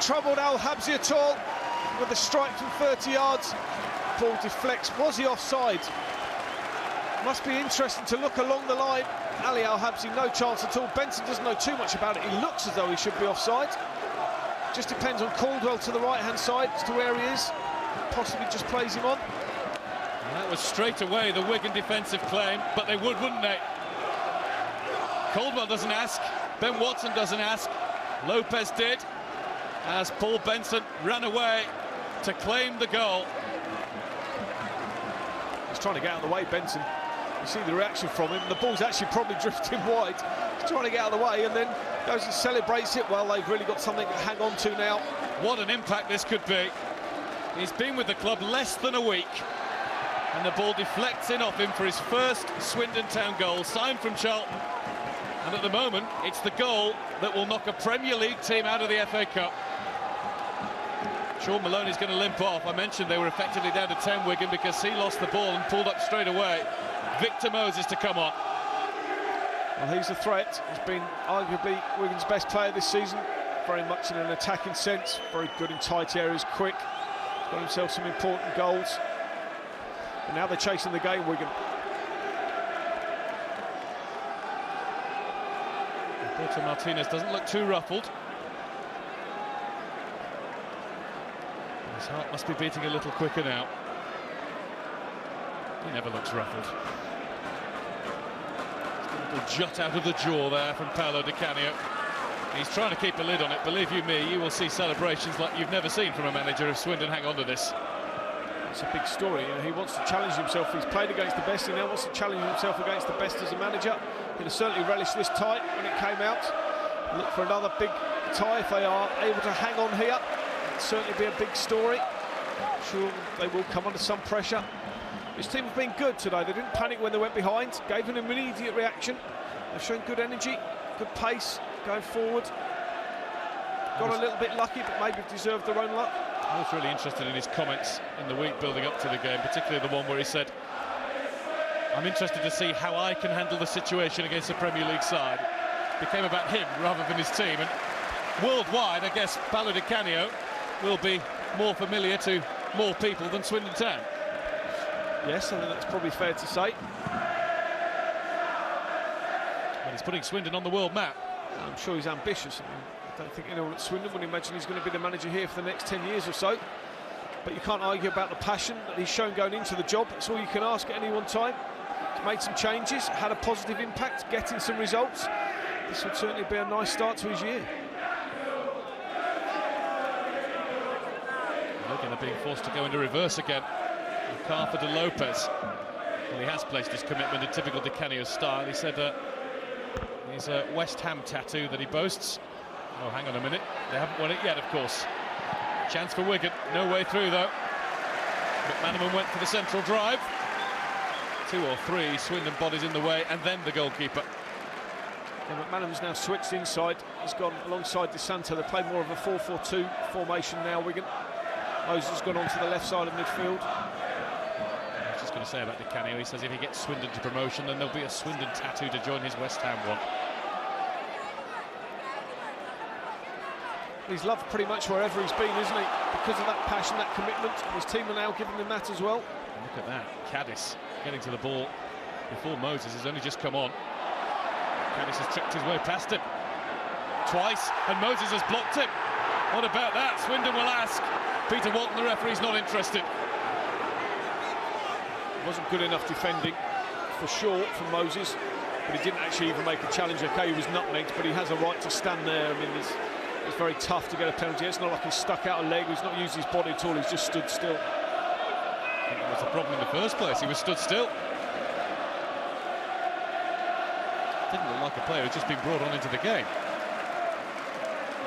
troubled Al-Habsi at all with a strike from 30 yards. Ball deflects. Was he offside? Must be interesting to look along the line. Ali Al-Habsi, no chance at all. Benson doesn't know too much about it. He looks as though he should be offside. Just depends on Caldwell to the right-hand side as to where he is. Possibly just plays him on. And that was straight away the Wigan defensive claim, but they would, wouldn't they? Caldwell doesn't ask. Ben Watson doesn't ask. Lopez did, as Paul Benson ran away to claim the goal. He's trying to get out of the way, Benson. You see the reaction from him. The ball's actually probably drifting wide. He's trying to get out of the way and then goes and celebrates it. Well, they've really got something to hang on to now. What an impact this could be. He's been with the club less than a week, and the ball deflects in off him for his first Swindon Town goal, signed from Charlton. And at the moment, it's the goal that will knock a Premier League team out of the FA Cup. Sean Maloney's going to limp off. I mentioned they were effectively down to 10, Wigan, because he lost the ball and pulled up straight away. Victor Moses to come on. Well, he's a threat. He's been arguably Wigan's best player this season, very much in an attacking sense, very good in tight areas, quick. He's got himself some important goals. And now they're chasing the game, Wigan. Roberto Martinez doesn't look too ruffled. His heart must be beating a little quicker now. He never looks ruffled. A little jut out of the jaw there from Paolo Di Canio. He's trying to keep a lid on it. Believe you me, you will see celebrations like you've never seen from a manager if Swindon hang on to this. It's a big story. You know, he wants to challenge himself. He's played against the best. He now wants to challenge himself against the best as a manager. He'd have certainly relished this tie when it came out. Look for another big tie if they are able to hang on here. It'll certainly be a big story. I'm sure they will come under some pressure. This team have been good today. They didn't panic when they went behind. Gave an immediate reaction. They've shown good energy, good pace. going forward. Got a little bit lucky, but maybe deserved their own luck. I was really interested in his comments in the week building up to the game, particularly the one where he said, "I'm interested to see how I can handle the situation against a Premier League side." It became about him rather than his team, and worldwide, I guess Paolo Di Canio will be more familiar to more people than Swindon Town. Yes, I think that's probably fair to say. And he's putting Swindon on the world map. I'm sure he's ambitious. I don't think anyone at Swindon would imagine he's going to be the manager here for the next 10 years or so. But you can't argue about the passion that he's shown going into the job. That's all you can ask at any one time. He's made some changes, had a positive impact, getting some results. This would certainly be a nice start to his year. Wigan are being forced to go into reverse again. MacArthur to Lopez. Well, he has placed his commitment in typical Di Canio style. He said his West Ham tattoo that he boasts. Oh, hang on a minute. They haven't won it yet, of course. Chance for Wigan. No way through, though. McManaman went for the central drive. 2 or 3 Swindon bodies in the way, and then the goalkeeper. Yeah, McManaman's now switched inside. He's gone alongside DeSanto. They play more of a 4-4-2 formation now, Wigan. Moses has gone onto the left side of midfield. I was just going to say about Di Canio, he says if he gets Swindon to promotion, then there'll be a Swindon tattoo to join his West Ham one. He's loved pretty much wherever he's been, isn't he? Because of that passion, that commitment. His team are now giving him that as well. Look at that. Caddis getting to the ball before Moses has only just come on. Caddis has tricked his way past him twice, and Moses has blocked him. What about that? Swindon will ask. Peter Walton, the referee's not interested. Wasn't good enough defending, for sure, from Moses, but he didn't actually even make a challenge. Okay, he was nutmegged, but he has a right to stand there. I mean, it's very tough to get a penalty. It's not like he's stuck out a leg, he's not used his body at all, he's just stood still. I think that was the problem in the first place, he was stood still. Didn't look like a player who'd just been brought on into the game.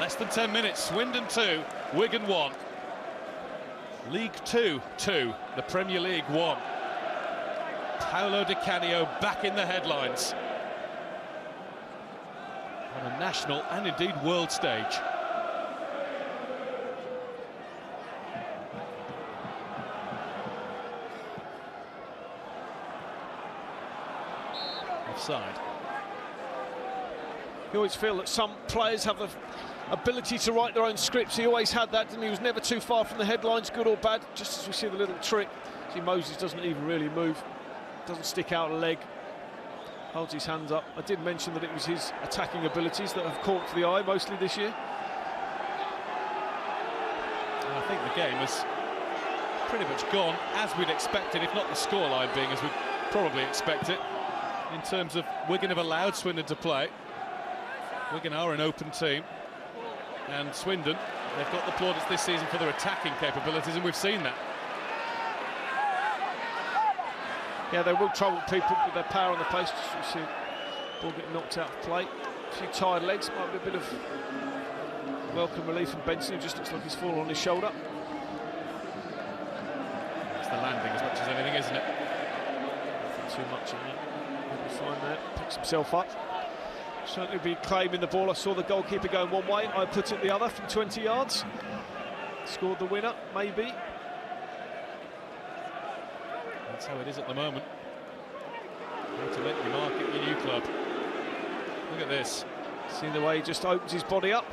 Less than 10 minutes, Swindon 2, Wigan 1. League 2, 2, the Premier League 1. Paolo Di Canio back in the headlines. On a national and indeed world stage. Offside. You always feel that some players have the ability to write their own scripts. He always had that, and he was never too far from the headlines, good or bad. Just as we see the little trick. See, Moses doesn't even really move, doesn't stick out a leg, holds his hands up. I did mention that it was his attacking abilities that have caught the eye mostly this year. And I think the game has pretty much gone as we'd expected, if not the scoreline being as we'd probably expect it. In terms of Wigan have allowed Swindon to play. Wigan are an open team, and Swindon, they've got the plaudits this season for their attacking capabilities, and we've seen that. Yeah, they will trouble people with their power on the post. You see the ball getting knocked out of play. A few tired legs, might be a bit of welcome relief from Benson, who just looks like he's fallen on his shoulder. It's the landing as much as anything, isn't it? Nothing too much in that. He'll be fine there, picks himself up. Certainly be claiming the ball. I saw the goalkeeper going one way, I put it the other from 20 yards. Scored the winner, maybe. That's how it is at the moment. How to make your mark at your new club. Look at this. See the way he just opens his body up,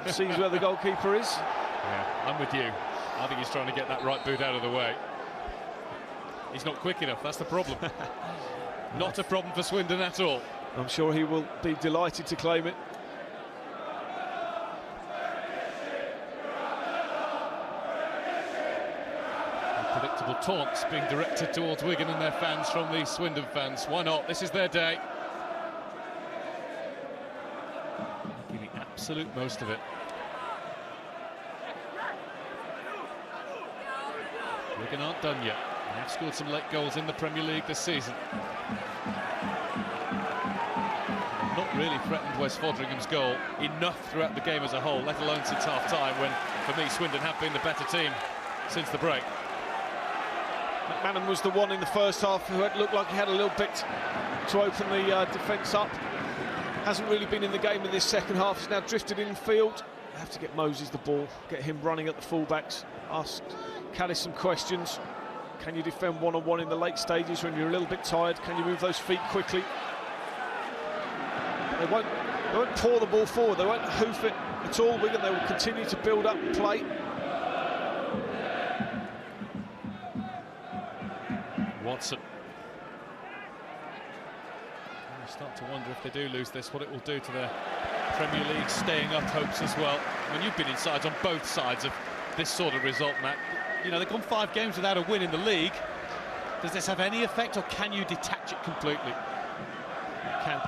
sees where the goalkeeper is. Yeah, I'm with you. I think he's trying to get that right boot out of the way. He's not quick enough, that's the problem. Not a problem for Swindon at all. I'm sure he will be delighted to claim it. Predictable taunts being directed towards Wigan and their fans from the Swindon fans. Why not? This is their day. Making the absolute most of it. Wigan aren't done yet. They have scored some late goals in the Premier League this season. Not really threatened West Fodringham's goal enough throughout the game as a whole, let alone since half-time, when, for me, Swindon have been the better team since the break. McManaman was the one in the first half who had looked like he had a little bit to open the defence up. hasn't really been in the game in this second half. He's now drifted infield. Have to get Moses the ball, get him running at the fullbacks. Ask Caddis some questions. Can you defend one-on-one in the late stages when you're a little bit tired? Can you move those feet quickly? They won't pour the ball forward. They won't hoof it at all. Wigan, they will continue to build up play. Watson. I start to wonder if they do lose this, what it will do to their Premier League staying up hopes as well. I mean, you've been inside on both sides of this sort of result, Matt. You know, they've gone 5 games without a win in the league. Does this have any effect, or can you detach it completely?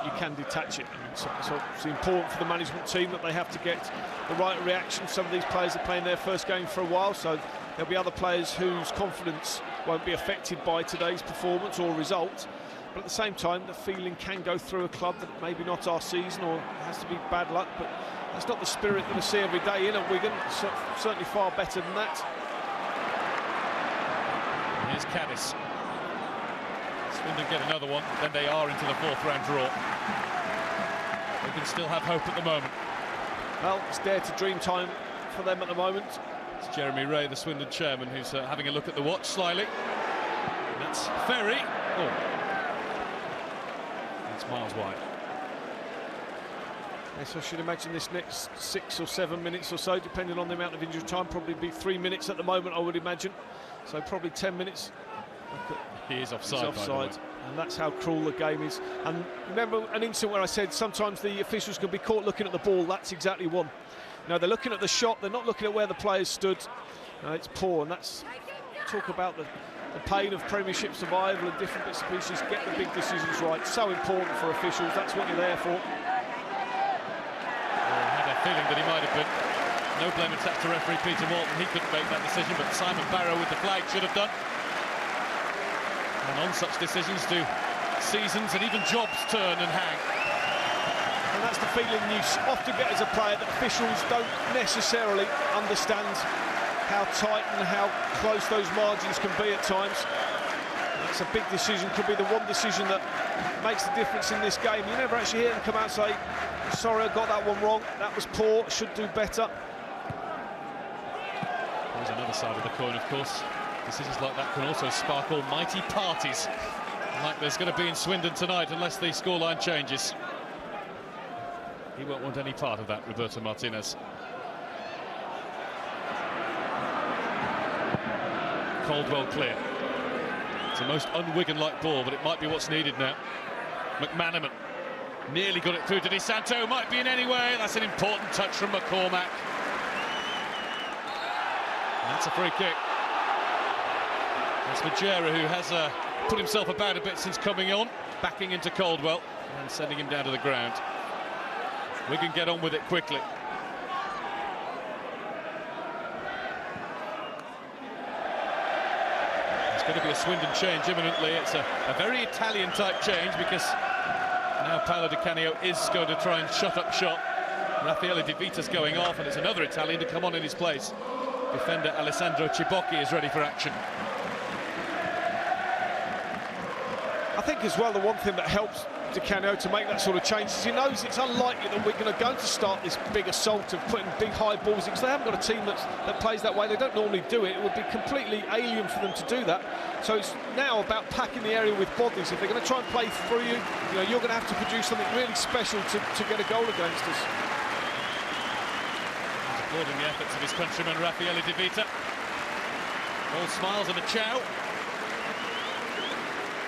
You can detach it. So it's important for the management team that they have to get the right reaction. Some of these players are playing their first game for a while, so there'll be other players whose confidence won't be affected by today's performance or result. But at the same time, the feeling can go through a club that maybe not our season, or it has to be bad luck, but that's not the spirit that we see every day in at Wigan. It's certainly far better than that. Here's Caddis. Swindon get another one, then they are into the 4th round draw. They can still have hope at the moment. Well, it's dare to dream time for them at the moment. It's Jeremy Ray, the Swindon chairman, who's having a look at the watch slyly. That's Ferry. Oh. It's miles wide. Yes, I should imagine this next 6 or 7 minutes or so, depending on the amount of injury time, probably be 3 minutes at the moment, I would imagine. So probably 10 minutes. He is offside. He's offside, and that's how cruel the game is. And remember an incident where I said sometimes the officials can be caught looking at the ball. That's exactly one. You know, they're looking at the shot, they're not looking at where the players stood. It's poor, and that's talk about the pain of Premiership survival and different bits and pieces. Get the big decisions right. So important for officials. That's what you're there for. I had a feeling that he might have been. No blame attached to referee Peter Morton. He couldn't make that decision, but Simon Barrow with the flag should have done. And on such decisions do seasons and even jobs turn and hang. And that's the feeling you often get as a player, that officials don't necessarily understand how tight and how close those margins can be at times. It's a big decision, could be the one decision that makes the difference in this game. You never actually hear them come out and say, sorry, I got that one wrong, that was poor, should do better. There's another side of the coin, of course. Decisions like that can also spark almighty parties, like there's going to be in Swindon tonight, unless the scoreline changes. He won't want any part of that, Roberto Martinez. Caldwell clear. It's the most un-Wigan-like ball, but it might be what's needed now. McManaman nearly got it through to Di Santo, might be in any way. That's an important touch from McCormack. And that's a free kick. That's Majera, who has put himself about a bit since coming on, backing into Caldwell and sending him down to the ground. Wigan get on with it quickly. It's going to be a Swindon change imminently. It's a very Italian-type change, because now Paolo Di Canio is going to try and shut up shop. Raffaele Di Vita's going off, and it's another Italian to come on in his place. Defender Alessandro Cibocchi is ready for action. I think as well, the one thing that helps Di Canio to make that sort of change is he knows it's unlikely that we're going to start this big assault of putting big high balls in, because they haven't got a team that plays that way. They don't normally do it. It would be completely alien for them to do that. So it's now about packing the area with bodies. If they're going to try and play through you, you're going to have to produce something really special to get a goal against us. He's applauding the efforts of his countryman Raffaele Di Vita. All smiles and a ciao.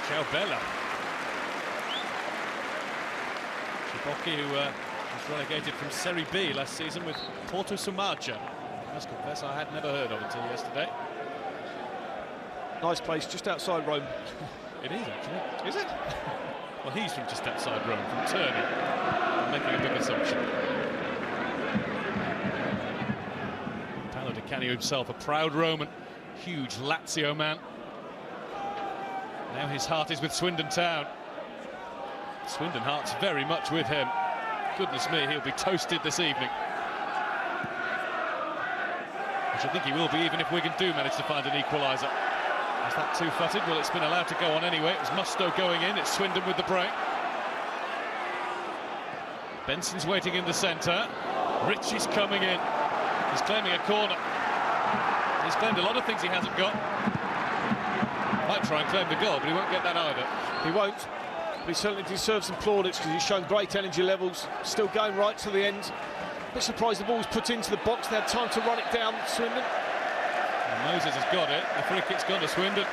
Ciao Bella. Cibocchi, who was relegated from Serie B last season with Porto Somalia. I must confess I had never heard of until yesterday. Nice place, just outside Rome. It is, actually. Is it? Well, he's from just outside Rome, from Terni. I'm making a big assumption. Paolo Di Canio himself, a proud Roman, huge Lazio man. Now his heart is with Swindon Town. Swindon heart's very much with him. Goodness me, he'll be toasted this evening. Which I think he will be, even if Wigan do manage to find an equaliser. Is that two-footed? Well, it's been allowed to go on anyway. It was Musto going in. It's Swindon with the break. Benson's waiting in the centre. Ritchie's coming in. He's claiming a corner. He's claimed a lot of things he hasn't got. Might try and claim the goal, but he won't get that either. He won't, but he certainly deserves some plaudits because he's shown great energy levels, still going right to the end. A bit surprised the ball was put into the box. They had time to run it down, Swindon. And Moses has got it. The free kick's gone to Swindon.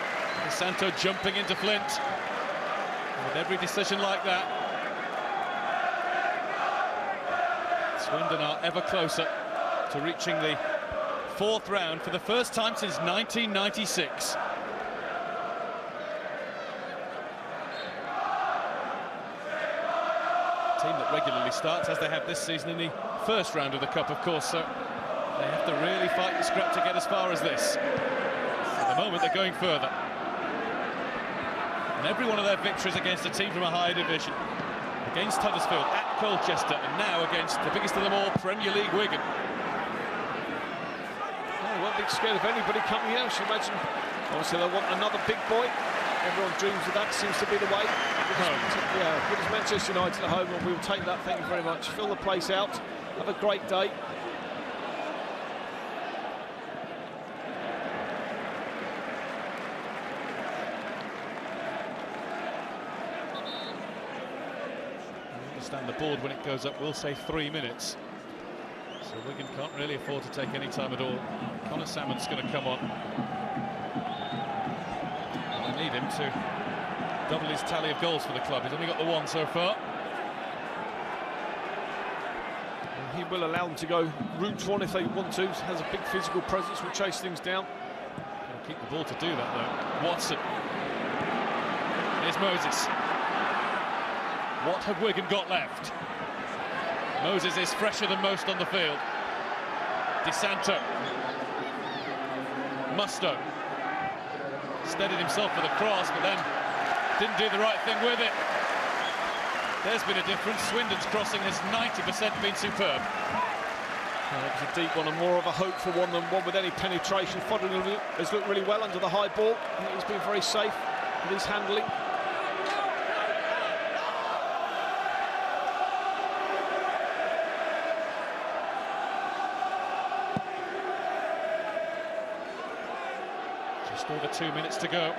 Santo jumping into Flint. And with every decision like that, Swindon are ever closer to reaching the fourth round for the first time since 1996. Team that regularly starts, as they have this season, in the first round of the Cup, of course, so they have to really fight the scrap to get as far as this. At the moment, they're going further. And every one of their victories against a team from a higher division, against Huddersfield, at Colchester, and now against the biggest of them all, Premier League Wigan. Well, they won't be scared of anybody coming out. You imagine, obviously, they'll want another big boy. Everyone dreams of that, seems to be the way. Yeah, give us Manchester United at home, and we'll take that, thank you very much. Fill the place out, have a great day. The board when it goes up will say 3 minutes, so Wigan can't really afford to take any time at all. Connor Salmon's going to come on. They need him to double his tally of goals for the club. He's only got the one so far. And he will allow them to go route one if they want to. Has a big physical presence, will chase things down. He'll keep the ball to do that though. Watson. Here's Moses. What have Wigan got left? Moses is fresher than most on the field. DeSanto. Musto. Steadied himself for the cross, but then didn't do the right thing with it. There's been a difference. Swindon's crossing has 90% been superb. It was a deep one and more of a hope for one than one with any penetration. Foderingham has looked really well under the high ball. I think he's been very safe with his handling. Over 2 minutes to go.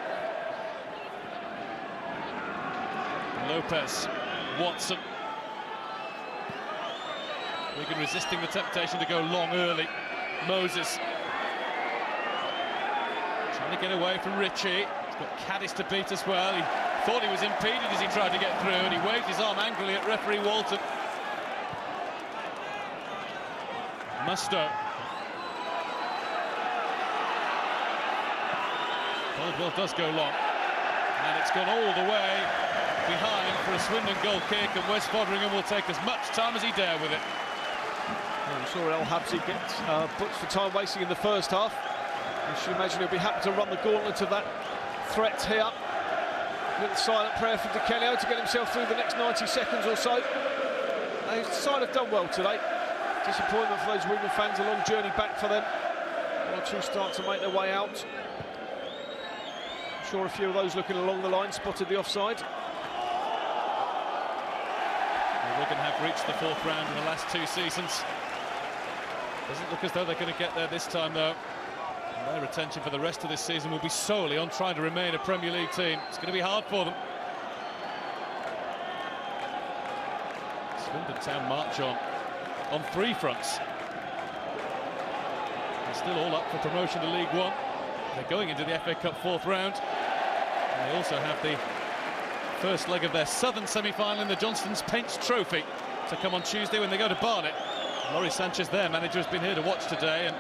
Lopez, Watson. Wigan resisting the temptation to go long early. Moses trying to get away from Ritchie. He's got Caddis to beat as well. He thought he was impeded as he tried to get through, and he waved his arm angrily at referee Walton. Musto. Caldwell does go long, and it's gone all the way behind for a Swindon goal kick, and Wes Foderingham will take as much time as he dare with it. Well, we saw El Habsi get booked for time wasting in the first half. You should imagine he'll be happy to run the gauntlet of that threat here. A little silent prayer for Di Canio to get himself through the next 90 seconds or so. The side have done well today. Disappointment for those Wigan fans, a long journey back for them. One or two start to make their way out. I'm sure a few of those looking along the line spotted the offside. Well, Wigan have reached the fourth round in the last two seasons. Doesn't look as though they're going to get there this time, though. And their attention for the rest of this season will be solely on trying to remain a Premier League team. It's going to be hard for them. Swindon Town march on three fronts. They're still all up for promotion to League One. They're going into the FA Cup fourth round. And they also have the first leg of their southern semi-final in the Johnston's Paints Trophy to come on Tuesday when they go to Barnet. Laurie Sanchez, their manager, has been here to watch today, and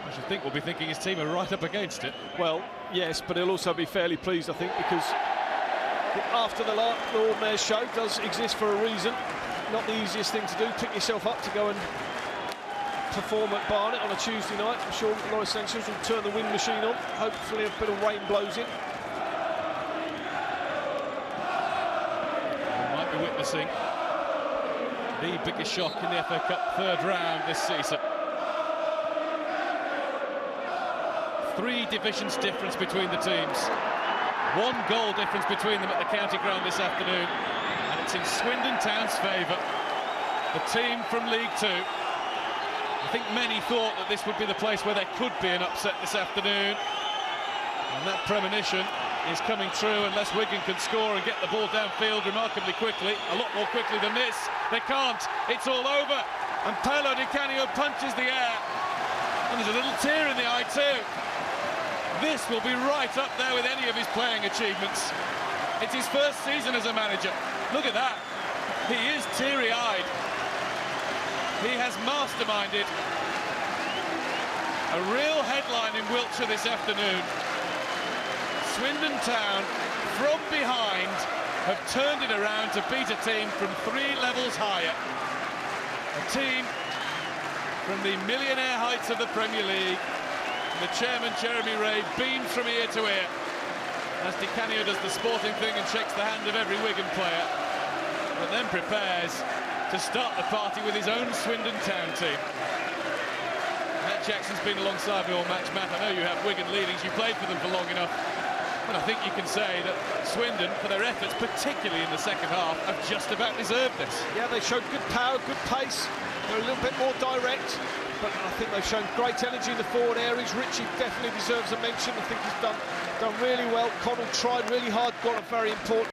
I should think will be thinking his team are right up against it. Well, yes, but he'll also be fairly pleased, I think, because after the Lord Mayor's show does exist for a reason. Not the easiest thing to do, pick yourself up to go and perform at Barnet on a Tuesday night. I'm sure Laurie Sanchez will turn the wind machine on. Hopefully a bit of rain blows in. We might be witnessing the biggest shock in the FA Cup third round this season. 3 divisions difference between the teams. 1 goal difference between them at the county ground this afternoon, and it's in Swindon Town's favour. the team from League Two. I think many thought that this would be the place where there could be an upset this afternoon. And that premonition is coming true unless Wigan can score and get the ball downfield remarkably quickly, a lot more quickly than this. They can't, it's all over. And Paolo Di Canio punches the air. And there's a little tear in the eye too. This will be right up there with any of his playing achievements. It's his first season as a manager. Look at that. He is teary-eyed. He has masterminded a real headline in Wiltshire this afternoon. Swindon Town, from behind, have turned it around to beat a team from 3 levels higher. A team from the millionaire heights of the Premier League. The chairman, Jeremy Ray, beamed from ear to ear as Di Canio does the sporting thing and shakes the hand of every Wigan player, but then prepares to start the party with his own Swindon Town team. Matt Jackson's been alongside me all match. Matt, I know you have Wigan leadings, you played for them for long enough, and I think you can say that Swindon, for their efforts, particularly in the second half, have just about deserved this. Yeah, they showed good power, good pace. They're a little bit more direct, but I think they've shown great energy in the forward areas. Richie definitely deserves a mention. I think he's done really well. Connell tried really hard, got a very important